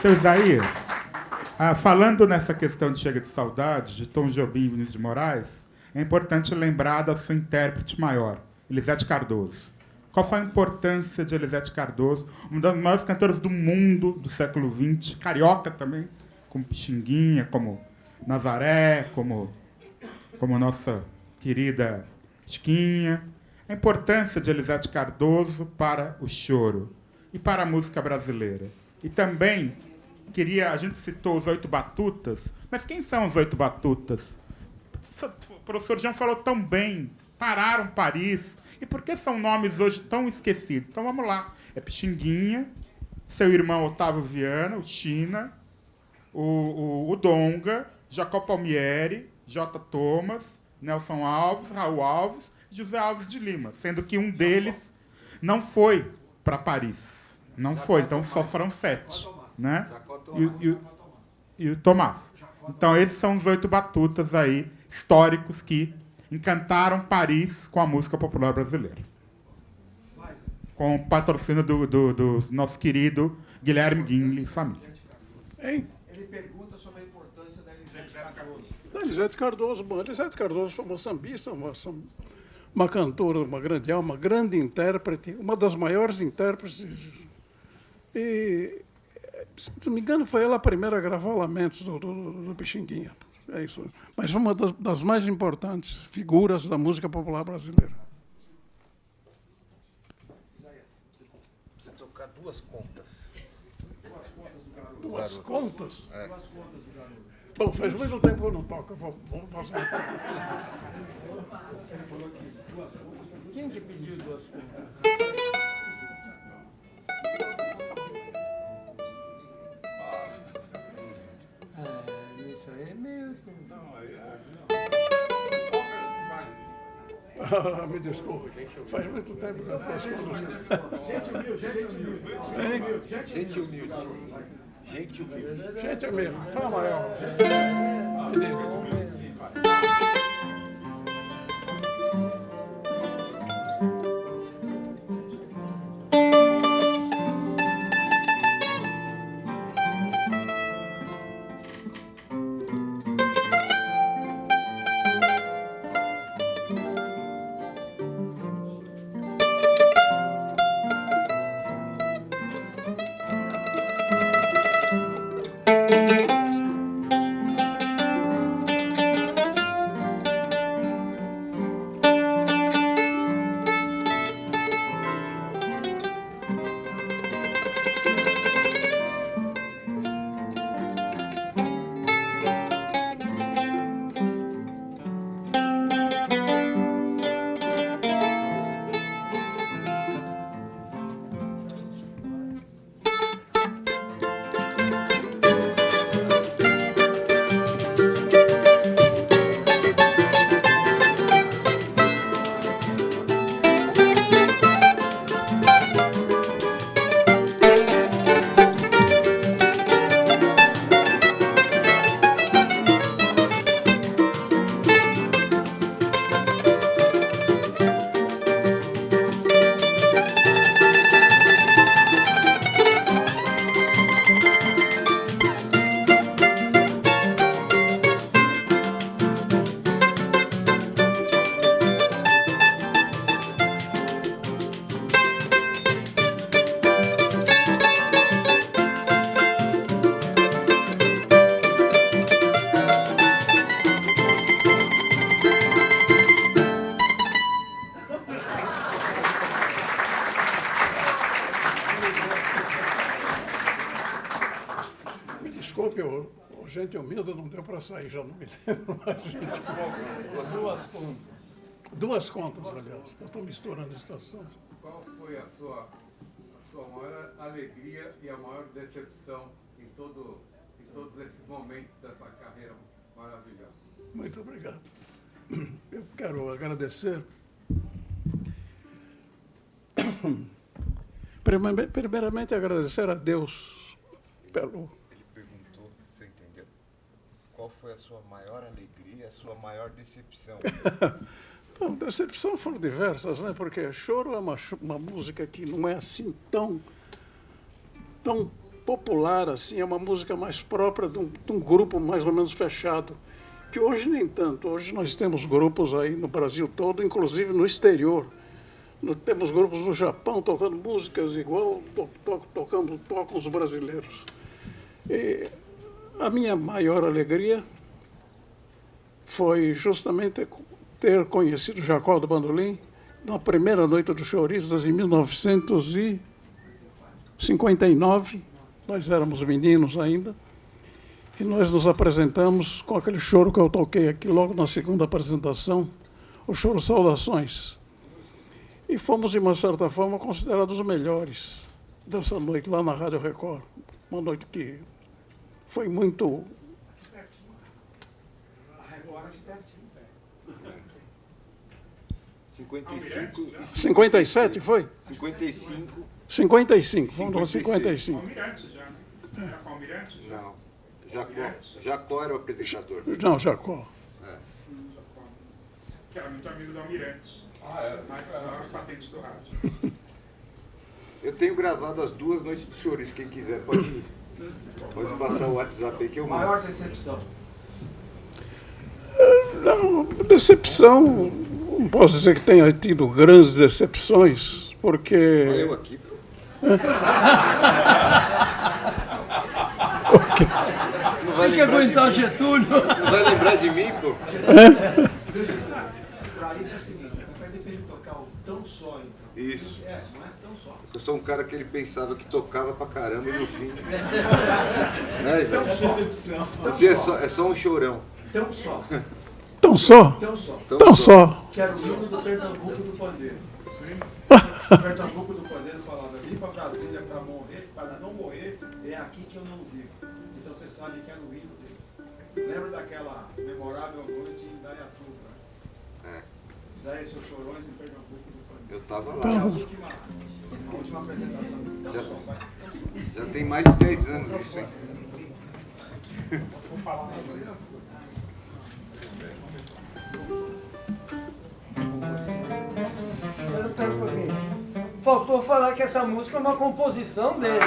Seu Isaías, falando nessa questão de Chega de Saudade, de Tom Jobim e Vinícius de Moraes, é importante lembrar da sua intérprete maior, Elisete Cardoso. Qual foi a importância de Elisete Cardoso, uma das maiores cantoras do mundo do século XX, carioca também, como Pixinguinha, como Nazaré, como nossa querida Chiquinha. A importância de Elisete Cardoso para o choro e para a música brasileira. E também a gente citou os 8 batutas, mas quem são os 8 batutas? O professor Jean falou tão bem, pararam Paris. E por que são nomes hoje tão esquecidos? Então vamos lá. É Pixinguinha, seu irmão Otávio Viana, o China, o Donga, Jacó Palmieri, J. Thomas, Nelson Alves, Raul Alves, José Alves de Lima, sendo que um deles não foi para Paris. Não foi, então só foram 7. Né? E o Tomás. Então esses são os 8 batutas aí, históricos, que encantaram Paris com a música popular brasileira. Com o patrocínio do nosso querido Guilherme Guinle e família. Hein? Ele pergunta sobre a importância da Elisete Cardoso. Da Elisete Cardoso. Bom, Elisete Cardoso foi uma sambista, uma cantora, uma grande alma, uma grande intérprete, uma das maiores intérpretes. E, se não me engano, foi ela a primeira a gravar Lamentos do Pixinguinha. É isso. Mas uma das mais importantes figuras da música popular brasileira. Você tocar 2 contas. 2 contas do garoto. 2 contas? É. 2 contas do garoto. Bom, faz muito tempo que eu não toco. Vamos fazer uma conta. Ele falou aqui, 2 contas. Quem que pediu 2 contas? Isso aí é mesmo. Me desculpe. Faz muito tempo que eu faço conta. Gente humilde. Gente humilde. Fala maior. Desculpe, o gente humilde não deu para sair, já não me lembro mais. 2 contas. 2 contas, aliás. Eu estou misturando estações. Qual foi a sua maior alegria e a maior decepção em todos esses momentos dessa carreira maravilhosa? Muito obrigado. Eu quero agradecer. Primeiramente, agradecer a Deus pelo... Ele perguntou, você entendeu? Qual foi a sua maior alegria, a sua maior decepção? Bom, decepção foram diversas, né? Porque Choro é uma música que não é assim tão popular assim, é uma música mais própria de um grupo mais ou menos fechado, que hoje nem tanto. Hoje nós temos grupos aí no Brasil todo, inclusive no exterior, Nós temos grupos no Japão tocando músicas igual tocam os brasileiros. E a minha maior alegria foi justamente ter conhecido Jacó do Bandolim na primeira noite do Choristas, em 1959. Nós éramos meninos ainda. E nós nos apresentamos com aquele choro que eu toquei aqui logo na segunda apresentação, o choro Saudações. E fomos, de uma certa forma, considerados os melhores dessa noite lá na Rádio Record. Uma noite que foi muito... A Record é espertinho, velho. 55 e 57, foi? 55. 55, vamos lá, 55. Almirante já, né? Era com Almirante? Não. Jacó era o apresentador. Não, Jacó. Que era muito amigo do Almirante. Mas era a patente do rádio. Eu tenho gravado as 2 noites do Chouriço, quem quiser pode passar o WhatsApp aí que eu mando. Maior decepção. Não, decepção, não posso dizer que tenha tido grandes decepções, porque... Eu aqui, pô. Tem que aguentar o Getúlio. Não vai lembrar de mim, pô? Pra isso é o seguinte, vai depender de tocar o tão só, então. Isso. Não é tão só. Eu sou um cara que ele pensava que tocava pra caramba e no fim... Decepção. No fim é só um chorão. Tão só. Tão só? Tão só. Que era o hino do Pernambuco do Pandeiro. O Pernambuco do Pandeiro falava, vim para Brasília para morrer, para não morrer, é aqui que eu não vivo. Então você sabe que era o hino dele. Lembra daquela memorável noite em Dayatuba? Zé e seus chorões em Pernambuco do Pandeiro. Eu tava Foi lá. a última apresentação. Já tem mais de 10 anos isso, hein? Vou falar. Pera um pouquinho. Faltou falar que essa música é uma composição dele.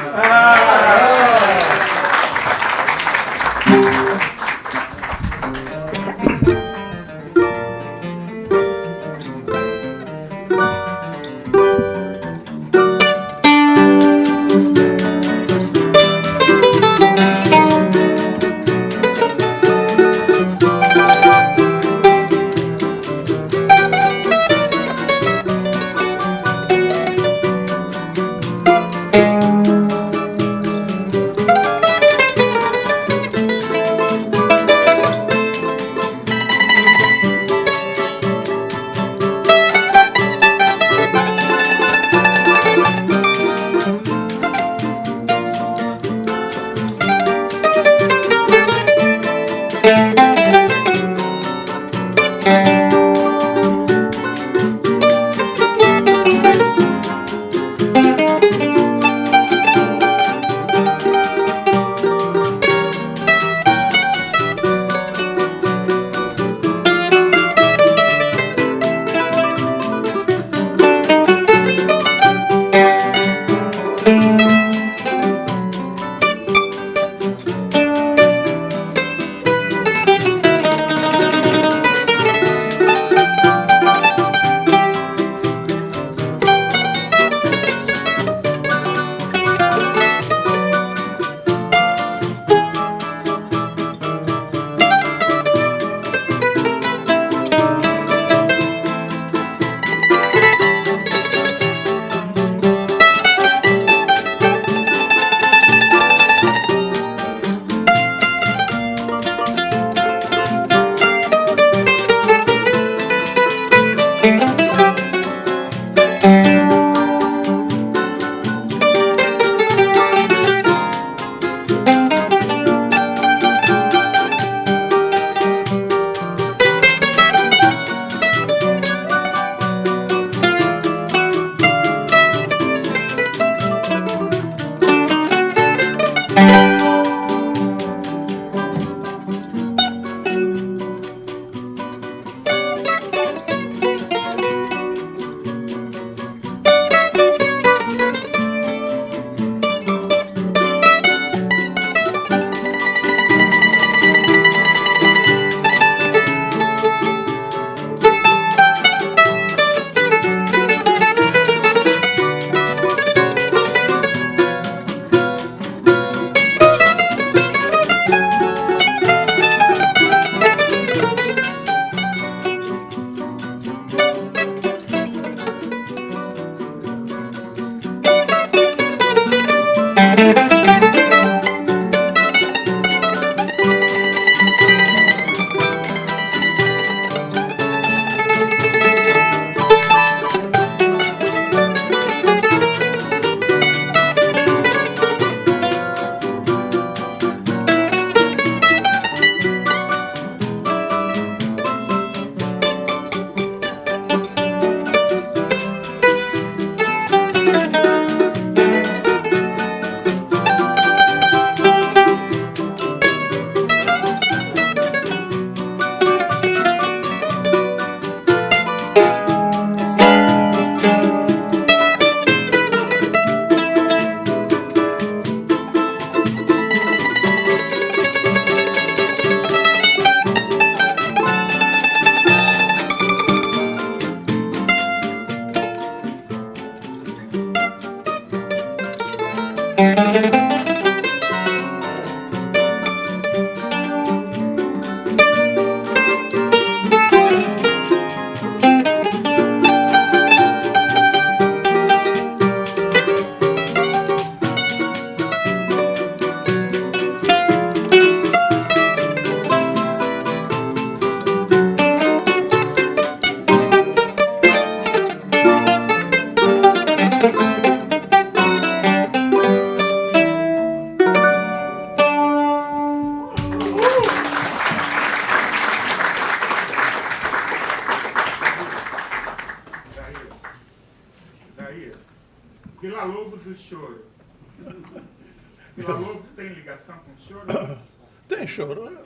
Vila Lobos e o choro. Vila Lobos tem ligação com o choro? Tem choro.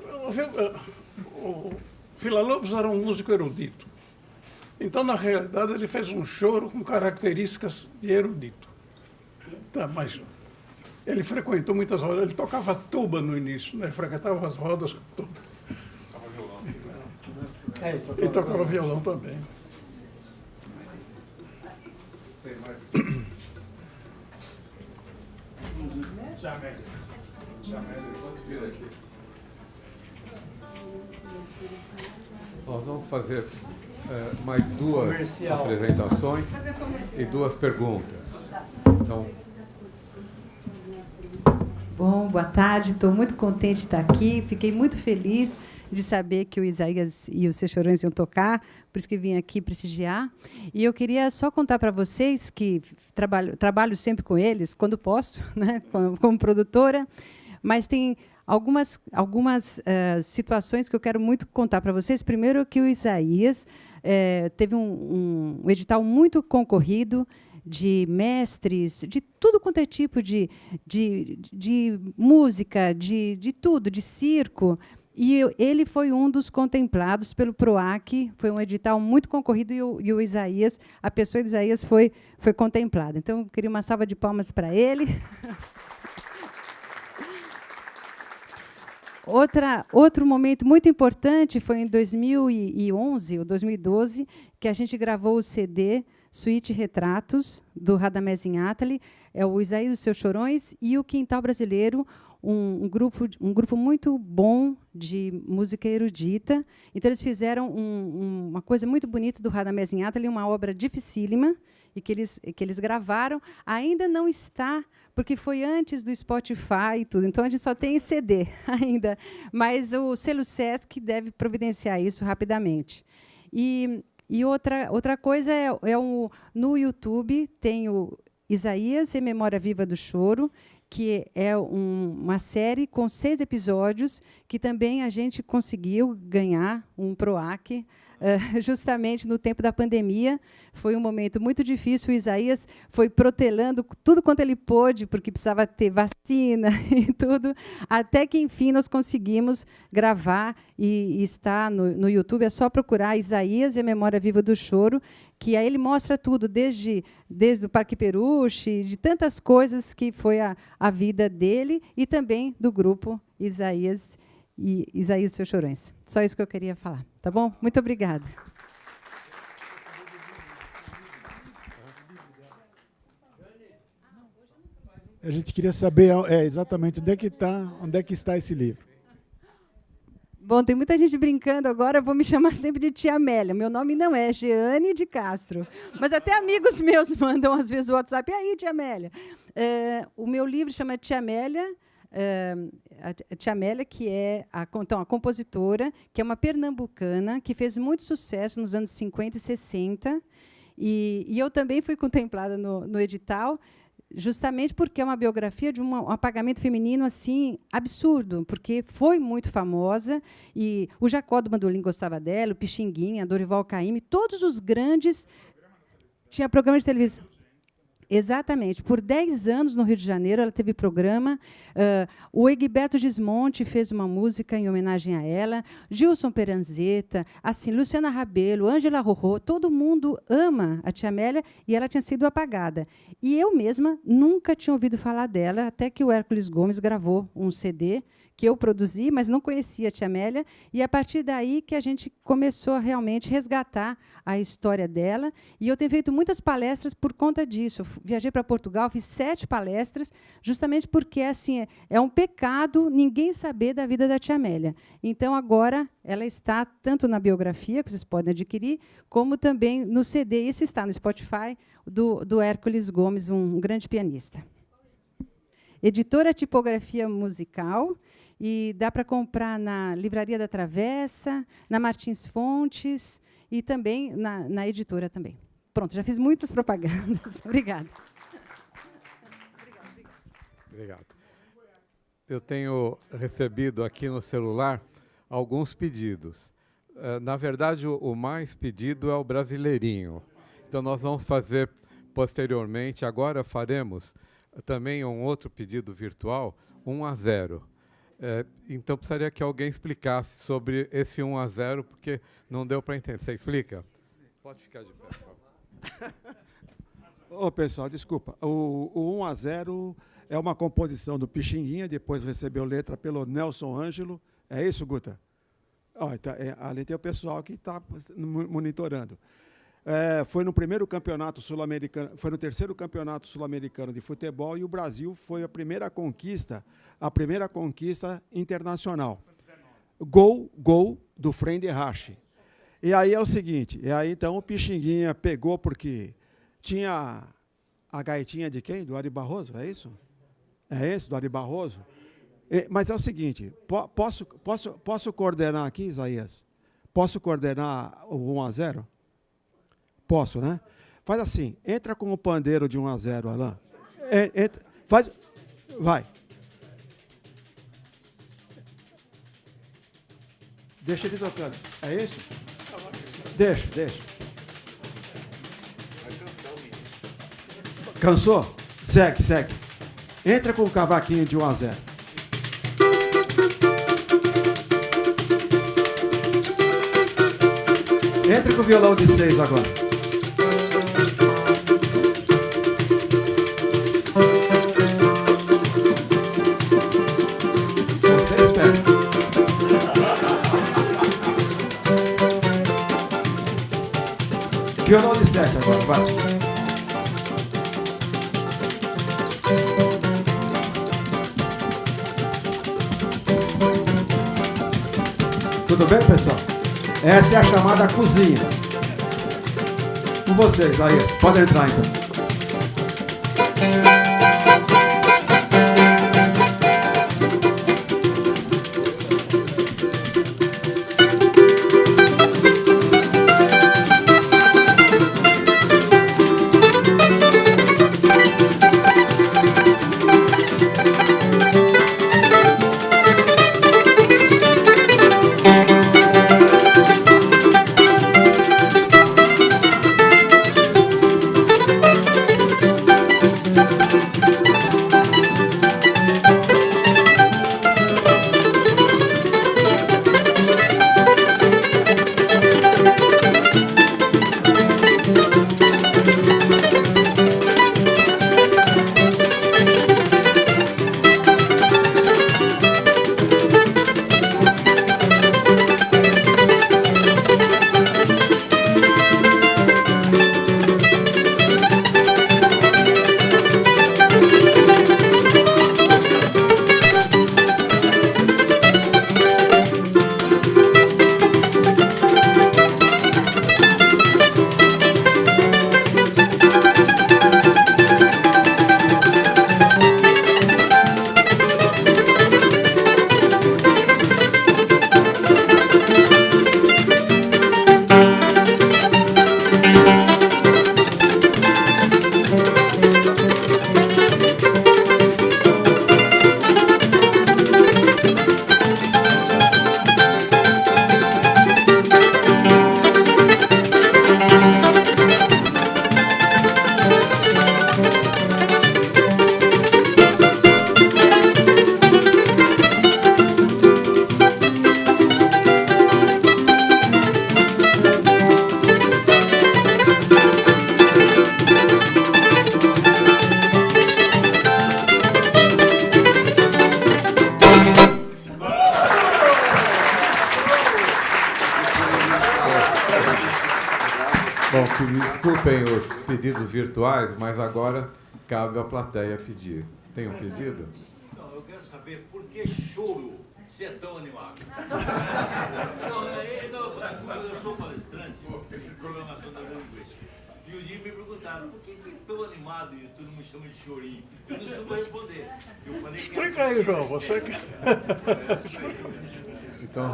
O Vila Lobos era um músico erudito. Então, na realidade, ele fez um choro com características de erudito. Tá, mas ele frequentou muitas rodas. Ele tocava tuba no início, né? Ele frequentava as rodas com tuba. E tocava violão também. Nós vamos fazer mais duas apresentações e duas perguntas. Então, bom, boa tarde. Estou muito contente de estar aqui. Fiquei muito feliz de saber que o Isaías e os Seus Chorões iam tocar, por isso que vim aqui prestigiar. E eu queria só contar para vocês que trabalho sempre com eles, quando posso, né, como produtora, mas tem algumas situações que eu quero muito contar para vocês. Primeiro, que o Isaías teve um edital muito concorrido de mestres, de tudo quanto é tipo de música, de tudo, de circo. E ele foi um dos contemplados pelo PROAC, foi um edital muito concorrido, e o Isaías, a pessoa do Isaías foi contemplada. Então, eu queria uma salva de palmas para ele. Outro momento muito importante foi em 2011 ou 2012, que a gente gravou o CD Suíte Retratos, do Radamés Inátali, o Isaías e os Seus Chorões e o Quintal Brasileiro, um grupo muito bom de música erudita. Então, eles fizeram uma coisa muito bonita do Radamés Inátali, uma obra dificílima, e que eles gravaram. Ainda não está, porque foi antes do Spotify e tudo, então a gente só tem CD ainda, mas o selo Sesc deve providenciar isso rapidamente. E outra coisa no YouTube tem o Isaías e Memória Viva do Choro, que é uma série com 6 episódios, que também a gente conseguiu ganhar um PROAC, justamente no tempo da pandemia. Foi um momento muito difícil. O Isaías foi protelando tudo quanto ele pôde, porque precisava ter vacina e tudo, até que, enfim, nós conseguimos gravar e está no YouTube. É só procurar Isaías e a Memória Viva do Choro, que aí ele mostra tudo, desde o Parque Peruche, de tantas coisas que foi a vida dele, e também do grupo Isaías e Isaías e Seus Chorões. Só isso que eu queria falar, tá bom? Muito obrigada. A gente queria saber exatamente onde é que está esse livro. Bom, tem muita gente brincando agora, eu vou me chamar sempre de Tia Amélia. Meu nome não é Jeane de Castro, mas até amigos meus mandam, às vezes, o WhatsApp. E aí, Tia Amélia? O meu livro chama Tia Amélia, a Tia Amélia, que é a compositora, que é uma pernambucana, que fez muito sucesso nos anos 50 e 60, e eu também fui contemplada no edital, justamente porque é uma biografia de um apagamento feminino assim absurdo, porque foi muito famosa, e o Jacó do Bandolim gostava dela, o Pixinguinha, Dorival Caymmi, todos os grandes tinha programa de televisão. Exatamente. Por 10 anos, no Rio de Janeiro, ela teve programa. O Egberto Gismonti fez uma música em homenagem a ela. Gilson Peranzeta, assim, Luciana Rabelo, Ângela Rorô, todo mundo ama a Tia Amélia, e ela tinha sido apagada. E eu mesma nunca tinha ouvido falar dela, até que o Hércules Gomes gravou um CD que eu produzi, mas não conhecia a Tia Amélia, e a partir daí que a gente começou a realmente resgatar a história dela, e eu tenho feito muitas palestras por conta disso. Viajei para Portugal, fiz 7 palestras, justamente porque assim, é um pecado ninguém saber da vida da Tia Amélia. Então, agora, ela está tanto na biografia, que vocês podem adquirir, como também no CD, esse está no Spotify, do Hércules Gomes, um grande pianista. Editora Tipografia Musical, e dá para comprar na Livraria da Travessa, na Martins Fontes, e também na editora também. Pronto, já fiz muitas propagandas. Obrigada. Obrigado. Eu tenho recebido aqui no celular alguns pedidos. Na verdade, o mais pedido é o Brasileirinho. Então, nós vamos fazer, posteriormente, agora faremos também um outro pedido virtual, 1-0. Então, precisaria que alguém explicasse sobre esse 1-0, porque não deu para entender. Você explica? Pode ficar de pé, por favor. Ô, pessoal, desculpa. O 1-0 é uma composição do Pixinguinha, depois recebeu letra pelo Nelson Ângelo. É isso, Guta? Então, ali tem o pessoal que está monitorando. Foi no primeiro campeonato sul-americano, foi no terceiro campeonato sul-americano de futebol, e o Brasil foi a primeira conquista internacional. Gol do Frei Rache. E aí é o seguinte, então o Pixinguinha pegou, porque tinha a gaitinha de quem? Do Ari Barroso, é isso? É esse, do Ari Barroso? Mas é o seguinte, posso coordenar aqui, Isaías? Posso coordenar o 1-0? Posso, né? Faz assim, entra com o pandeiro de 1-0, Alain. Vai. Deixa ele tocando. É isso? Deixa. Cansou? Segue. Entra com o cavaquinho de 1-0. Entra com o violão de 6 agora. Violão de 7 agora, vai. Tudo bem, pessoal? Essa é a chamada cozinha. Com vocês, aí, podem entrar então. Desculpem os pedidos virtuais, mas agora cabe à plateia pedir. Tem um pedido? Não, eu quero saber por que choro se é tão animado. Eu sou palestrante de programação da linguística. E um dia me perguntaram, por que é tão animado e todo mundo chama de chorinho? Eu não soube responder. Eu falei que explica aí, João, você que... Então,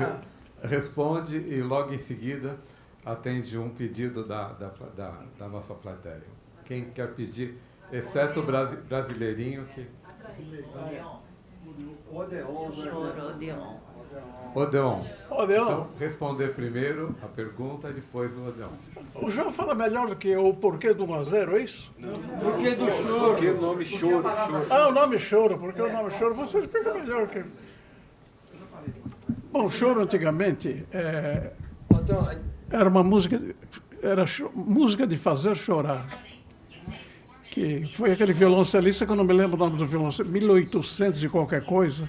responde e logo em seguida atende um pedido da nossa plateia. Quem quer pedir, exceto o brasileirinho que... Odeon. Odeon. Odeon. Então, responder primeiro a pergunta e depois o Odeon. O João fala melhor do que eu o porquê do 1-0, é isso? Porquê do choro? Porque o nome choro. Ah, o nome choro, porque o nome choro, você explica melhor que... Bom, choro antigamente era uma música, música de fazer chorar. Que foi aquele violoncelista, que eu não me lembro o nome do violoncelista, 1800 e qualquer coisa,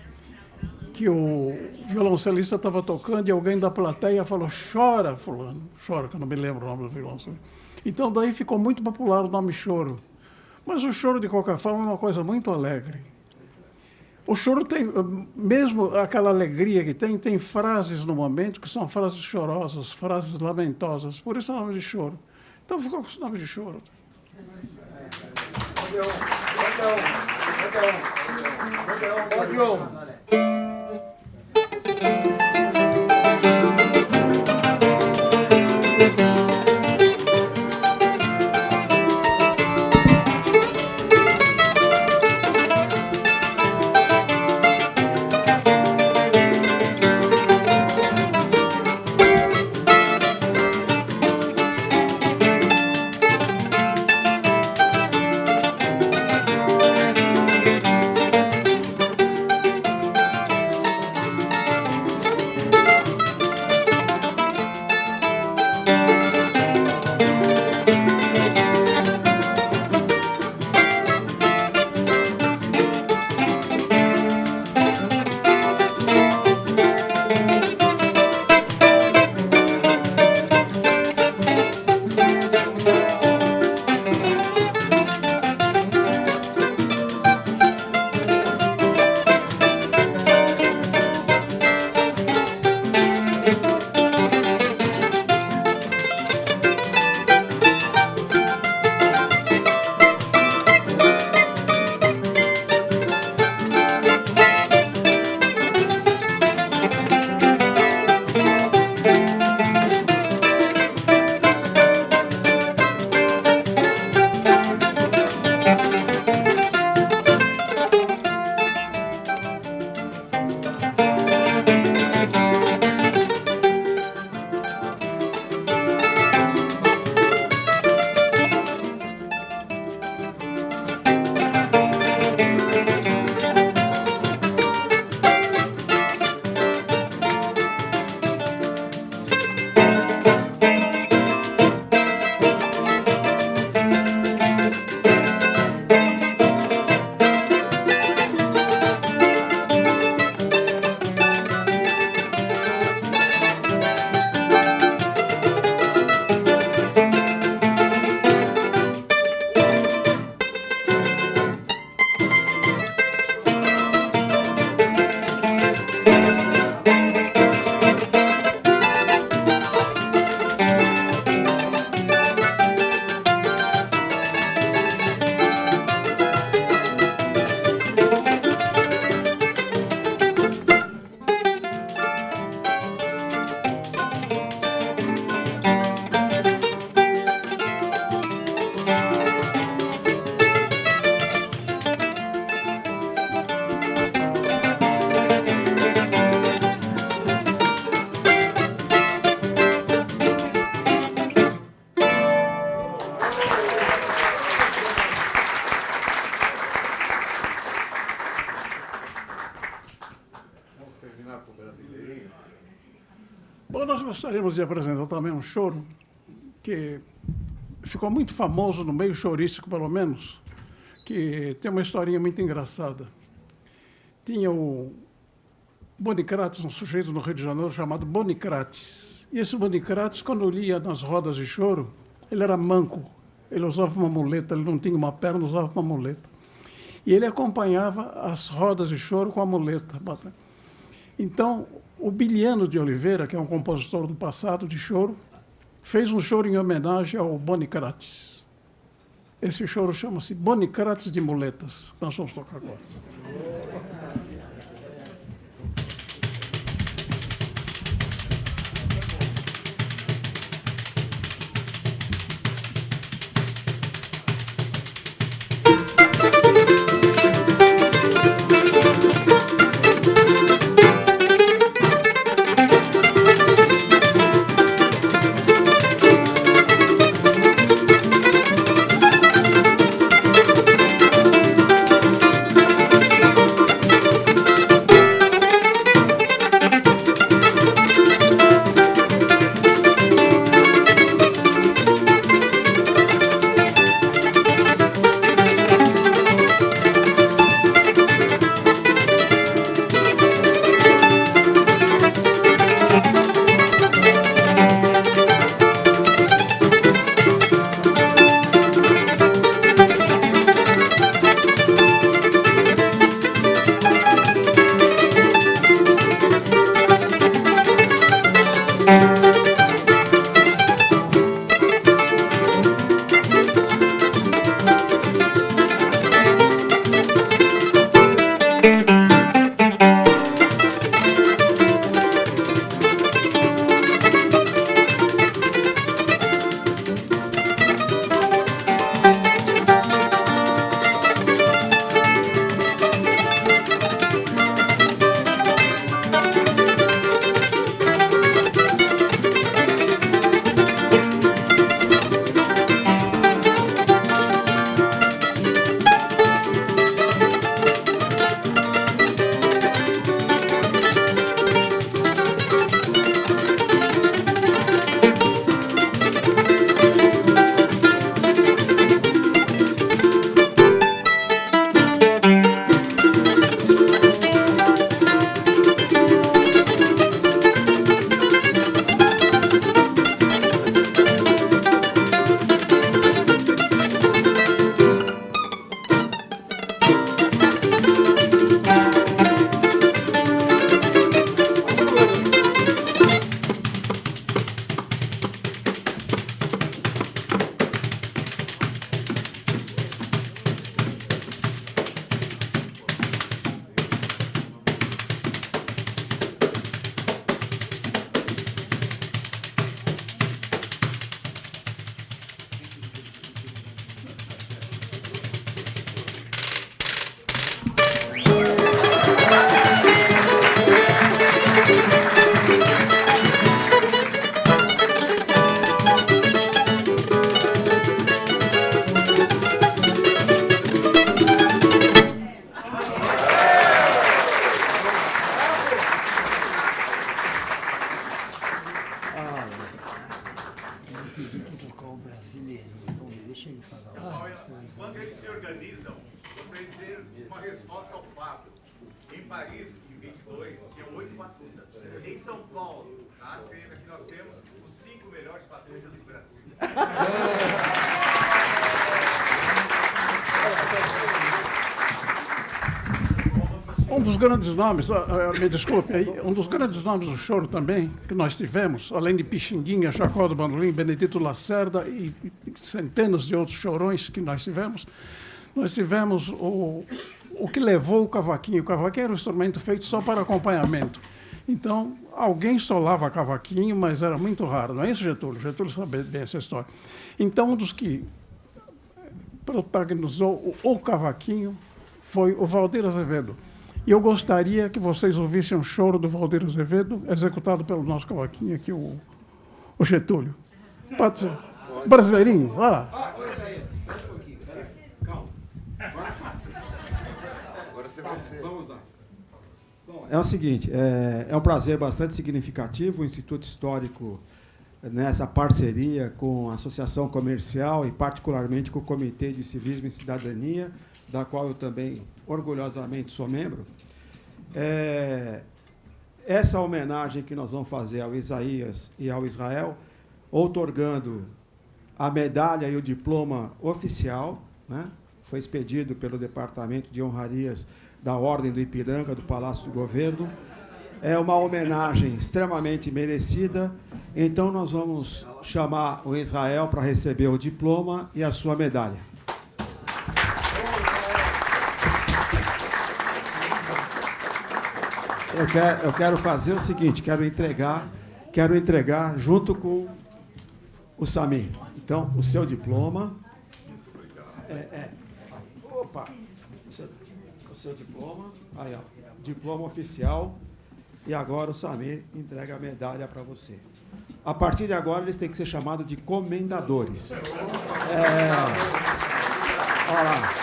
que o violoncelista estava tocando e alguém da plateia falou, chora, fulano, chora, que eu não me lembro o nome do violoncelista. Então, daí ficou muito popular o nome choro. Mas o choro, de qualquer forma, é uma coisa muito alegre. O choro tem, mesmo aquela alegria que tem frases no momento que são frases chorosas, frases lamentosas, por isso é o nome de choro. Então, ficou com esse nome de choro. Bom, nós gostaríamos de apresentar também um choro que ficou muito famoso no meio chorístico, pelo menos, que tem uma historinha muito engraçada. Tinha o Bonicrates, um sujeito no Rio de Janeiro chamado Bonicrates. E esse Bonicrates, quando lia nas rodas de choro, ele era manco. Ele usava uma muleta, ele não tinha uma perna, usava uma muleta. E ele acompanhava as rodas de choro com a muleta. Então, o Biliano de Oliveira, que é um compositor do passado de choro, fez um choro em homenagem ao Bonicrates. Esse choro chama-se Bonicrates de Muletas. Nós vamos tocar agora. Deixa ele falar. Pessoal, enquanto eles se organizam, gostaria de dizer uma resposta ao fato. Em Paris, em 22, tinham 8 batutas. Em São Paulo, na ACM, aqui nós temos os 5 melhores batutas do Brasil. Um dos grandes nomes, me desculpe aí, um dos grandes nomes do choro também, que nós tivemos, além de Pixinguinha, Chacó do Bandolim, Benedito Lacerda e centenas de outros chorões que nós tivemos o que levou o cavaquinho. O cavaquinho era um instrumento feito só para acompanhamento. Então, alguém solava cavaquinho, mas era muito raro. Não é isso, Getúlio? Getúlio sabe bem essa história. Então, um dos que protagonizou o cavaquinho foi o Valdir Azevedo. E eu gostaria que vocês ouvissem um choro do Valdir Azevedo, executado pelo nosso cavaquinho aqui, o Getúlio. Pode ser. Brasileirinho, vai lá. Espera um pouquinho, calma. Agora você vai ser. Vamos lá. Bom, é o seguinte, é um prazer bastante significativo o Instituto Histórico nessa parceria com a Associação Comercial e particularmente com o Comitê de Civismo e Cidadania, da qual eu também orgulhosamente sou membro. Essa homenagem que nós vamos fazer ao Isaías e ao Israel, outorgando a medalha e o diploma oficial, né? Foi expedido pelo Departamento de Honrarias da Ordem do Ipiranga, do Palácio do Governo. É uma homenagem extremamente merecida. Então, nós vamos chamar o Israel para receber o diploma e a sua medalha. Eu quero fazer o seguinte, quero entregar junto com o Samir. Então, o seu diploma. Opa! O seu diploma. Aí, ó. Diploma oficial. E agora o Samir entrega a medalha para você. A partir de agora, eles têm que ser chamados de comendadores. Olha lá.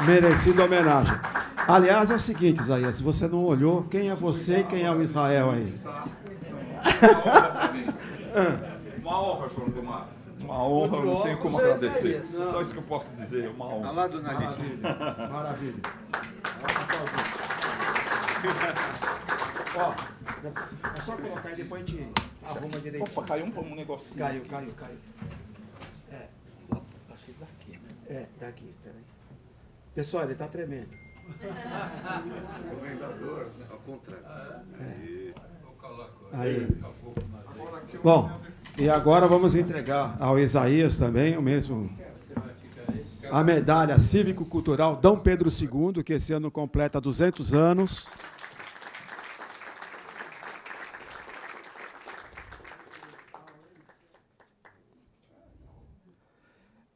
Merecida homenagem. Aliás, é o seguinte, Isaías, se você não olhou, quem é você e quem é o Israel aí? Uma honra, João Tomás. Uma honra, eu não tenho como agradecer. Só isso que eu posso dizer, uma honra. Lá do nariz. Maravilha. Ó, é só colocar e depois a gente arruma direitinho. Opa, caiu um negócio. Caiu. Acho que daqui. Daqui, peraí. Pessoal, ele está tremendo. Comendador, ao contrário. Aí. Bom, e agora vamos entregar ao Isaías também o mesmo, a medalha cívico-cultural Dom Pedro II, que esse ano completa 200 anos.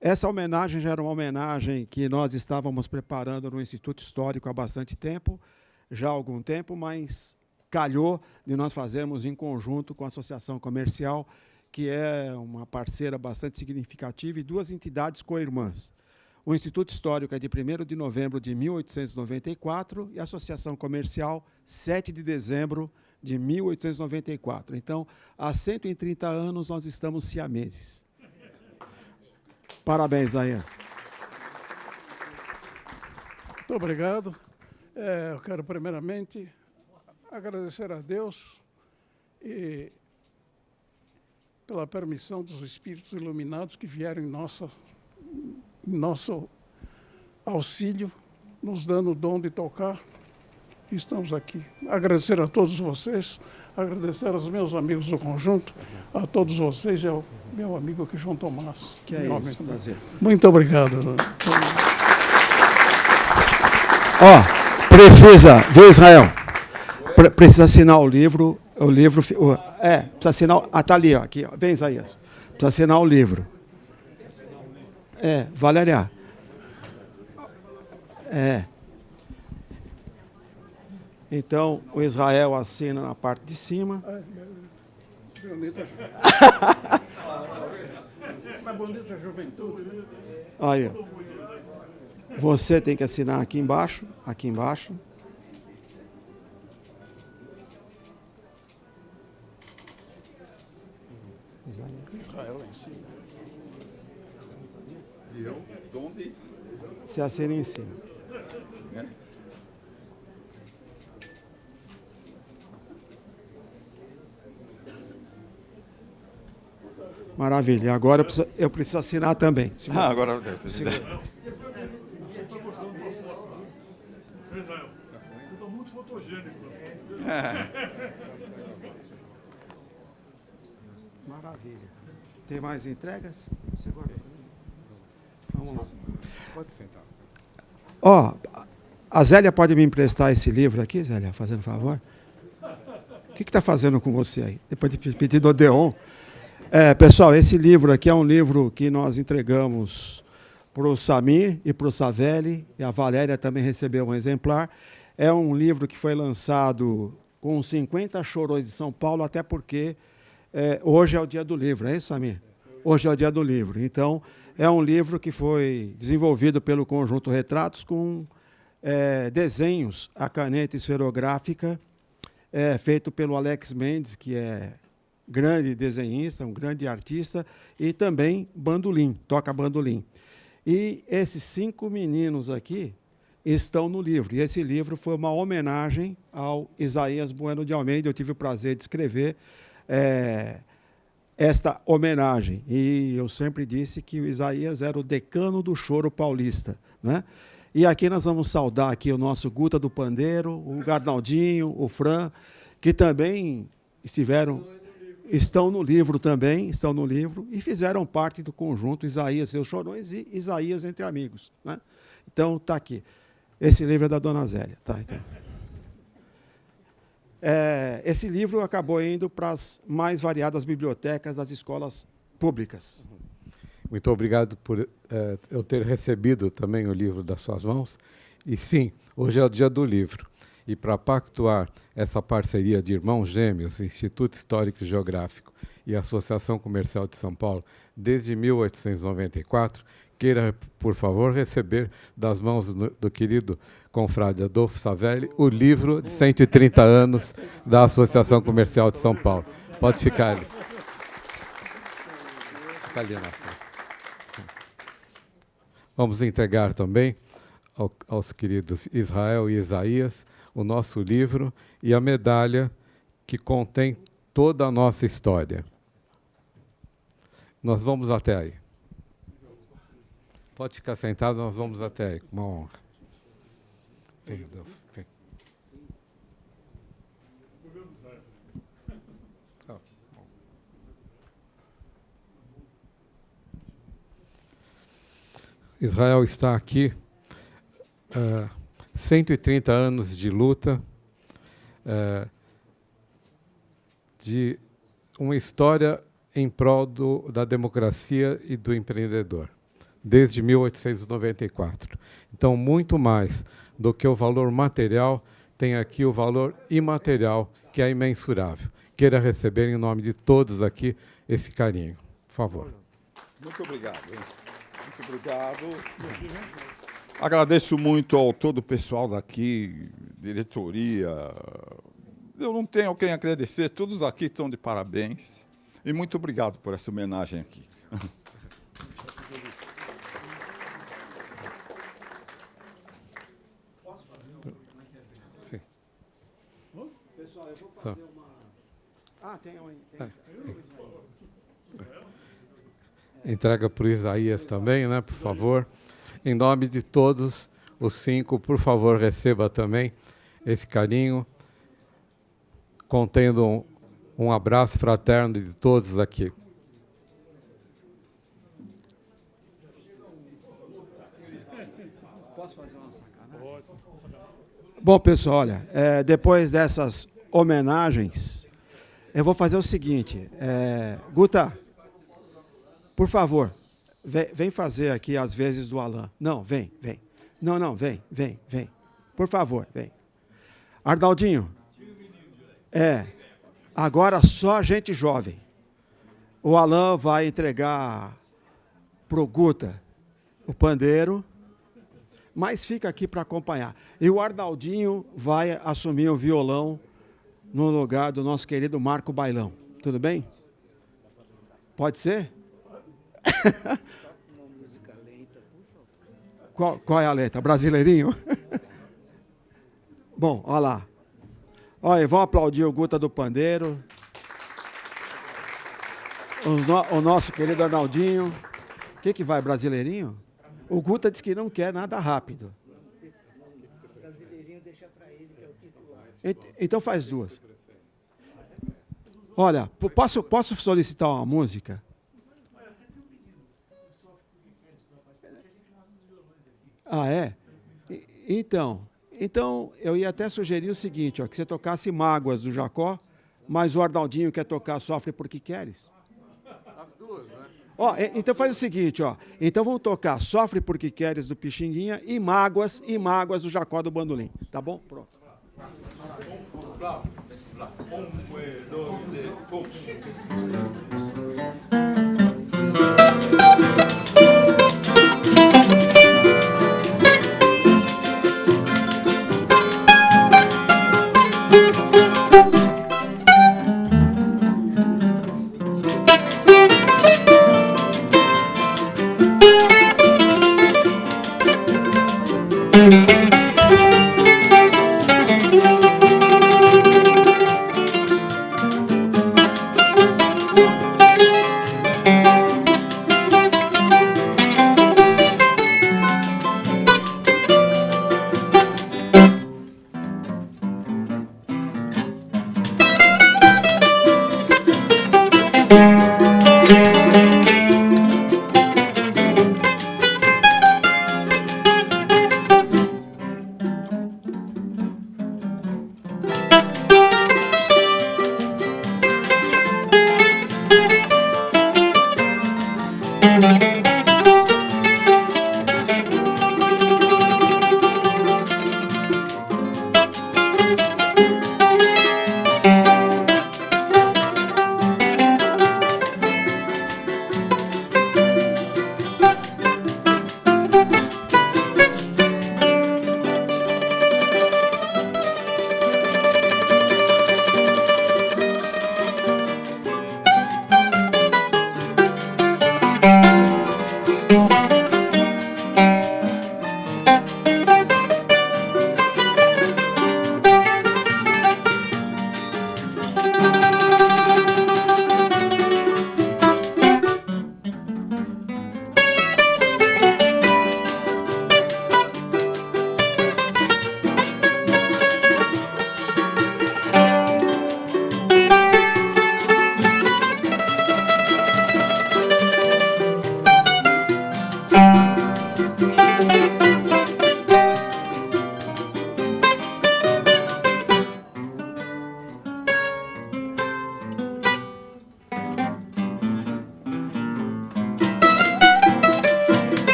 Essa homenagem já era uma homenagem que nós estávamos preparando no Instituto Histórico há bastante tempo, já há algum tempo, mas calhou de nós fazermos em conjunto com a Associação Comercial, que é uma parceira bastante significativa, e duas entidades co-irmãs. O Instituto Histórico é de 1º de novembro de 1894 e a Associação Comercial, 7 de dezembro de 1894. Então, há 130 anos nós estamos siameses. Parabéns, Isaías. Muito obrigado. Eu quero, primeiramente, agradecer a Deus e pela permissão dos Espíritos iluminados que vieram em nosso auxílio, nos dando o dom de tocar. Estamos aqui. Agradecer a todos vocês, agradecer aos meus amigos do conjunto, a todos vocês e ao meu amigo aqui, João Tomás. Que é isso, prazer. Muito obrigado. Precisa, viu, Israel? Precisa assinar o livro, precisa assinar, tá ali, ó, aqui, ó, vem, Isaías. Precisa assinar o livro. Valéria. Então, o Israel assina na parte de cima. Aí, você tem que assinar aqui embaixo, aqui embaixo. Israel em cima. E eu, onde? Se assina em cima. É. Maravilha. E agora eu preciso assinar também. Segura. Agora eu devo Segura. Você está muito fotogênico. Maravilha. Tem mais entregas? Segura. Vamos lá. Pode sentar. Ó, a Zélia pode me emprestar esse livro aqui, Zélia, fazendo favor? O que está fazendo com você aí? Depois de pedir do Odeon. Pessoal, esse livro aqui é um livro que nós entregamos para o Samir e para o Savelli, e a Valéria também recebeu um exemplar. É um livro que foi lançado com 50 chorões de São Paulo, até porque hoje é o dia do livro, é isso, Samir? Hoje é o dia do livro. Então, é um livro que foi desenvolvido pelo Conjunto Retratos com desenhos a caneta esferográfica, feito pelo Alex Mendes, que é grande desenhista, um grande artista, e também bandolim, toca bandolim. E esses 5 meninos aqui estão no livro. E esse livro foi uma homenagem ao Isaías Bueno de Almeida. Eu tive o prazer de escrever esta homenagem. E eu sempre disse que o Isaías era o decano do choro paulista, né? E aqui nós vamos saudar aqui o nosso Guta do Pandeiro, o Garnaldinho, o Fran, que também estão no livro também, estão no livro, e fizeram parte do conjunto Isaías, Seus Chorões e Isaías Entre Amigos, né? Então, está aqui. Esse livro é da Dona Zélia. Tá, então. Esse livro acabou indo para as mais variadas bibliotecas das escolas públicas. Muito obrigado por eu ter recebido também o livro das suas mãos. E sim, hoje é o dia do livro. E para pactuar essa parceria de irmãos gêmeos, Instituto Histórico e Geográfico e Associação Comercial de São Paulo, desde 1894, queira, por favor, receber das mãos do querido confrade Adolfo Savelli o livro de 130 anos da Associação Comercial de São Paulo. Pode ficar ali. Fica ali na frente. Vamos entregar também aos queridos Israel e Isaías o nosso livro e a medalha que contém toda a nossa história. Nós vamos até aí. Pode ficar sentado, nós vamos até aí, com uma honra. Vem, Adolfo, vem. Israel está aqui, 130 anos de luta, de uma história em prol da democracia e do empreendedor, desde 1894. Então, muito mais do que o valor material, tem aqui o valor imaterial, que é imensurável. Queira receber, em nome de todos aqui, esse carinho. Por favor. Muito obrigado. Muito obrigado. Agradeço muito ao todo o pessoal daqui, diretoria. Eu não tenho a quem agradecer, todos aqui estão de parabéns. E muito obrigado por essa homenagem aqui. Sim. Pessoal, eu vou fazer uma... tem. Entrega para o Isaías também, né, por favor. Em nome de todos os 5, por favor, receba também esse carinho, contendo um abraço fraterno de todos aqui. Posso fazer uma sacanagem? Bom, pessoal, olha, depois dessas homenagens, eu vou fazer o seguinte. Guta, por favor, vem fazer aqui as vezes do Alain. Não, vem. Não, vem. Por favor, vem. Arnaldinho, agora só gente jovem. O Alain vai entregar para o Guta o pandeiro, mas fica aqui para acompanhar. E o Arnaldinho vai assumir o violão no lugar do nosso querido Marco Bailão. Tudo bem? Pode ser? Qual é a letra? Brasileirinho? Bom, olha lá. Olha, vamos aplaudir o Guta do Pandeiro. O nosso querido Arnaldinho. O que vai, Brasileirinho? O Guta disse que não quer nada rápido. Brasileirinho deixa para ele, que é o titular. Então faz duas. Olha, posso solicitar uma música? Ah, é? Então, eu ia até sugerir o seguinte, ó, que você tocasse Mágoas do Jacó, mas o Arnaldinho quer tocar Sofre Porque Queres. As duas, né? Ó, então faz o seguinte, ó. Então vamos tocar Sofre Porque Queres do Pixinguinha e Mágoas do Jacó do Bandolim. Tá bom? Pronto.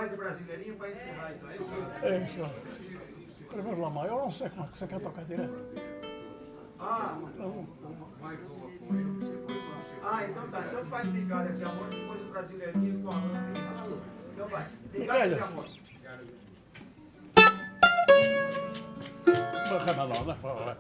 vai de Brasileirinho para encerrar, então, é isso? Primeiro Lá maior, eu não sei como é que você quer tocar direto. Então tá. Então faz Migalhas de Amor, depois o Brasileirinho com a mão. Então vai. Migalhas de Amor. Vai.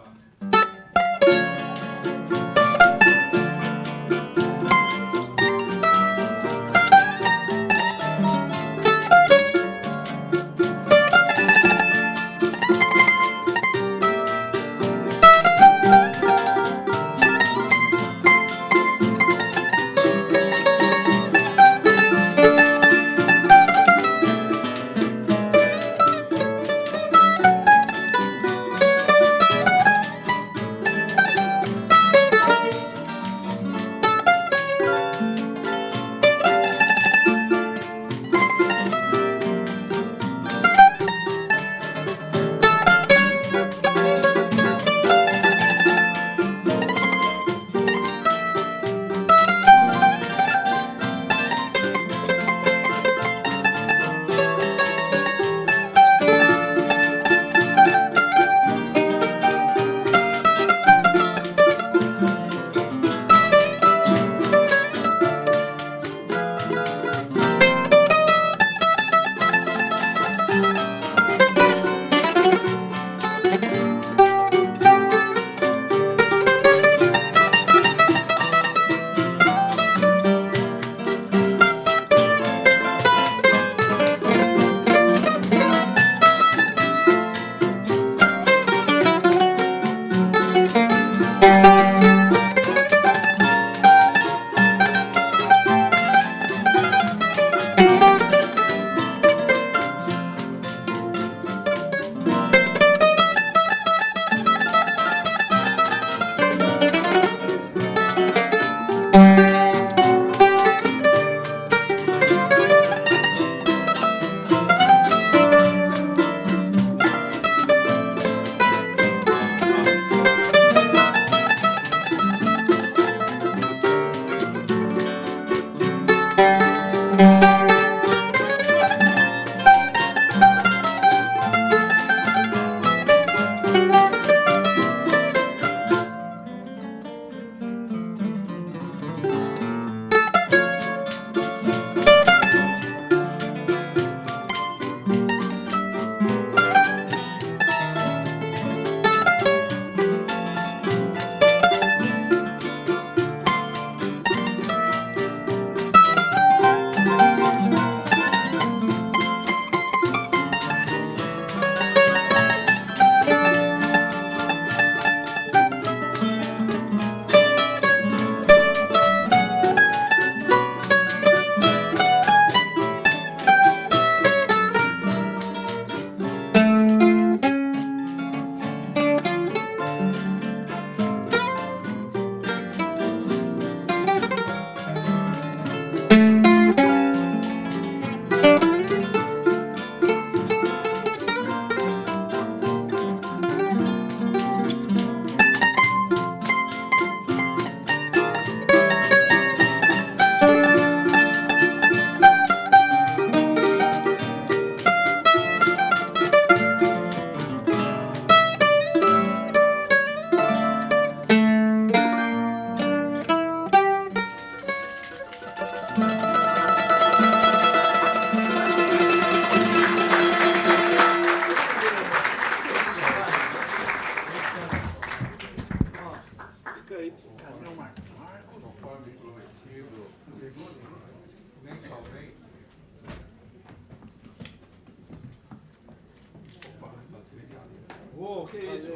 Oh, que isso?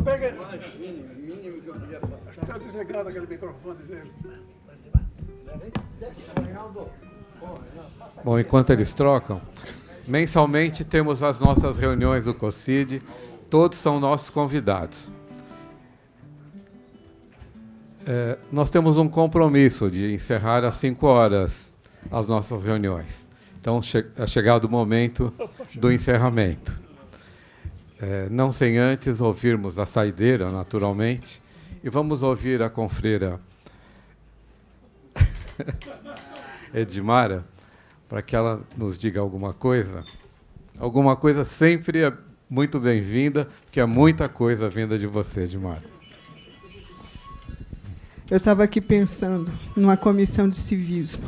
Pega. Mínimo que eu podia falar. Está desligado aquele microfone dele. Bom, enquanto eles trocam, mensalmente temos as nossas reuniões do COCID, todos são nossos convidados. Nós temos um compromisso de encerrar às 5 horas as nossas reuniões. Então, é chegado o momento do encerramento. Não sem antes ouvirmos a saideira, naturalmente, e vamos ouvir a confreira Edmara para que ela nos diga alguma coisa. Alguma coisa sempre é muito bem-vinda, porque é muita coisa vinda de você, Edmara. Eu estava aqui pensando numa comissão de civismo.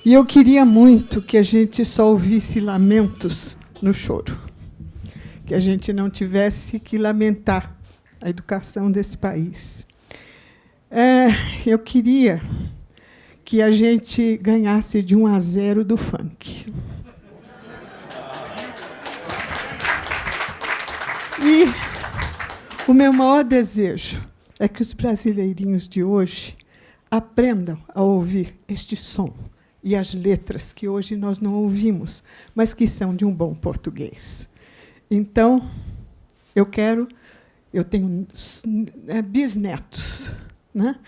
E eu queria muito que a gente só ouvisse lamentos no choro. Que a gente não tivesse que lamentar a educação desse país. Eu queria que a gente ganhasse de 1-0 do funk. E o meu maior desejo é que os brasileirinhos de hoje aprendam a ouvir este som e as letras que hoje nós não ouvimos, mas que são de um bom português. Então, eu tenho bisnetos, né?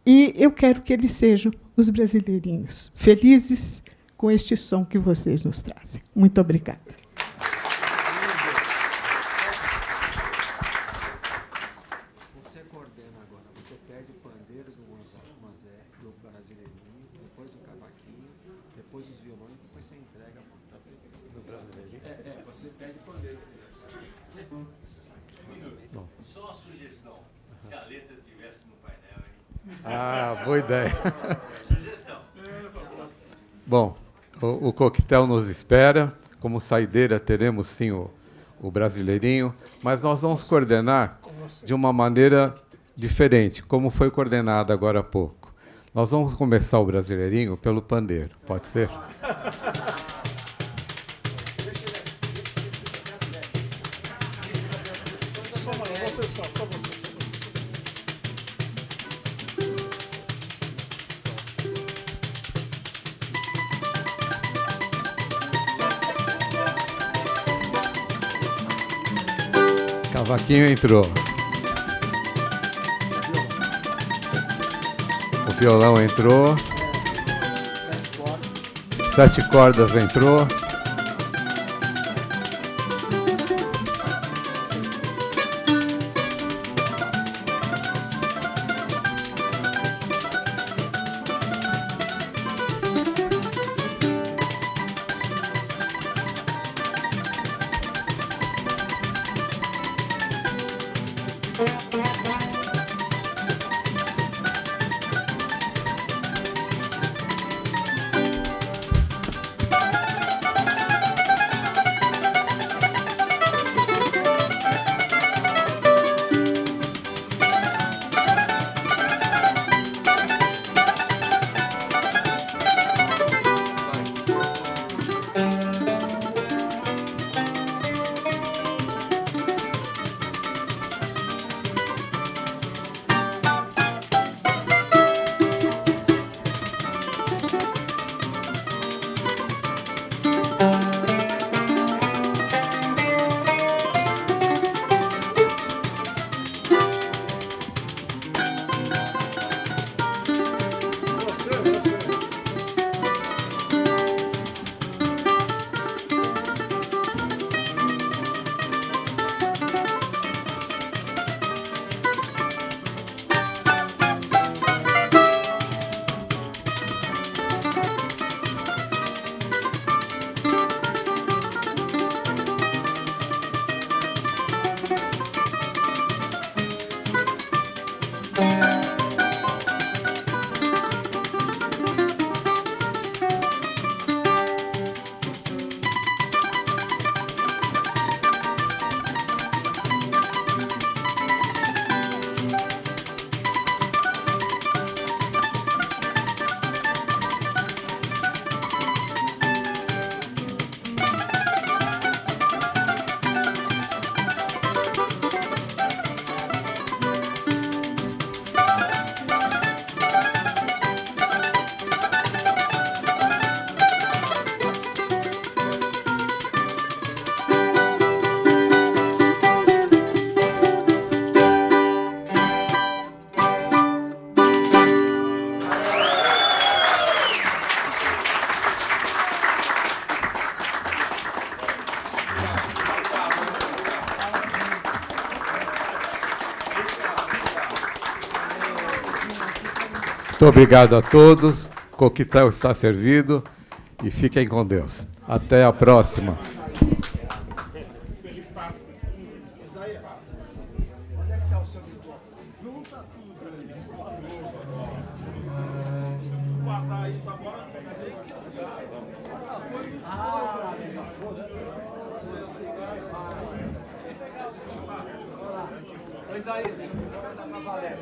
E eu quero que eles sejam os brasileirinhos felizes com este som que vocês nos trazem. Muito obrigada. Só uma sugestão. Se a letra tivesse no painel, hein? Ah, boa ideia. Bom, o coquetel nos espera. Como saideira, teremos sim o brasileirinho, mas nós vamos coordenar de uma maneira diferente, como foi coordenado agora há pouco. Nós vamos começar o brasileirinho pelo pandeiro. Pode ser? Cavaquinho entrou. O violão entrou. 7 cordas entrou. Muito obrigado a todos. O coquetel está servido. e fiquem com Deus. Até a próxima. Isaías, deixa eu perguntar pra Valéria.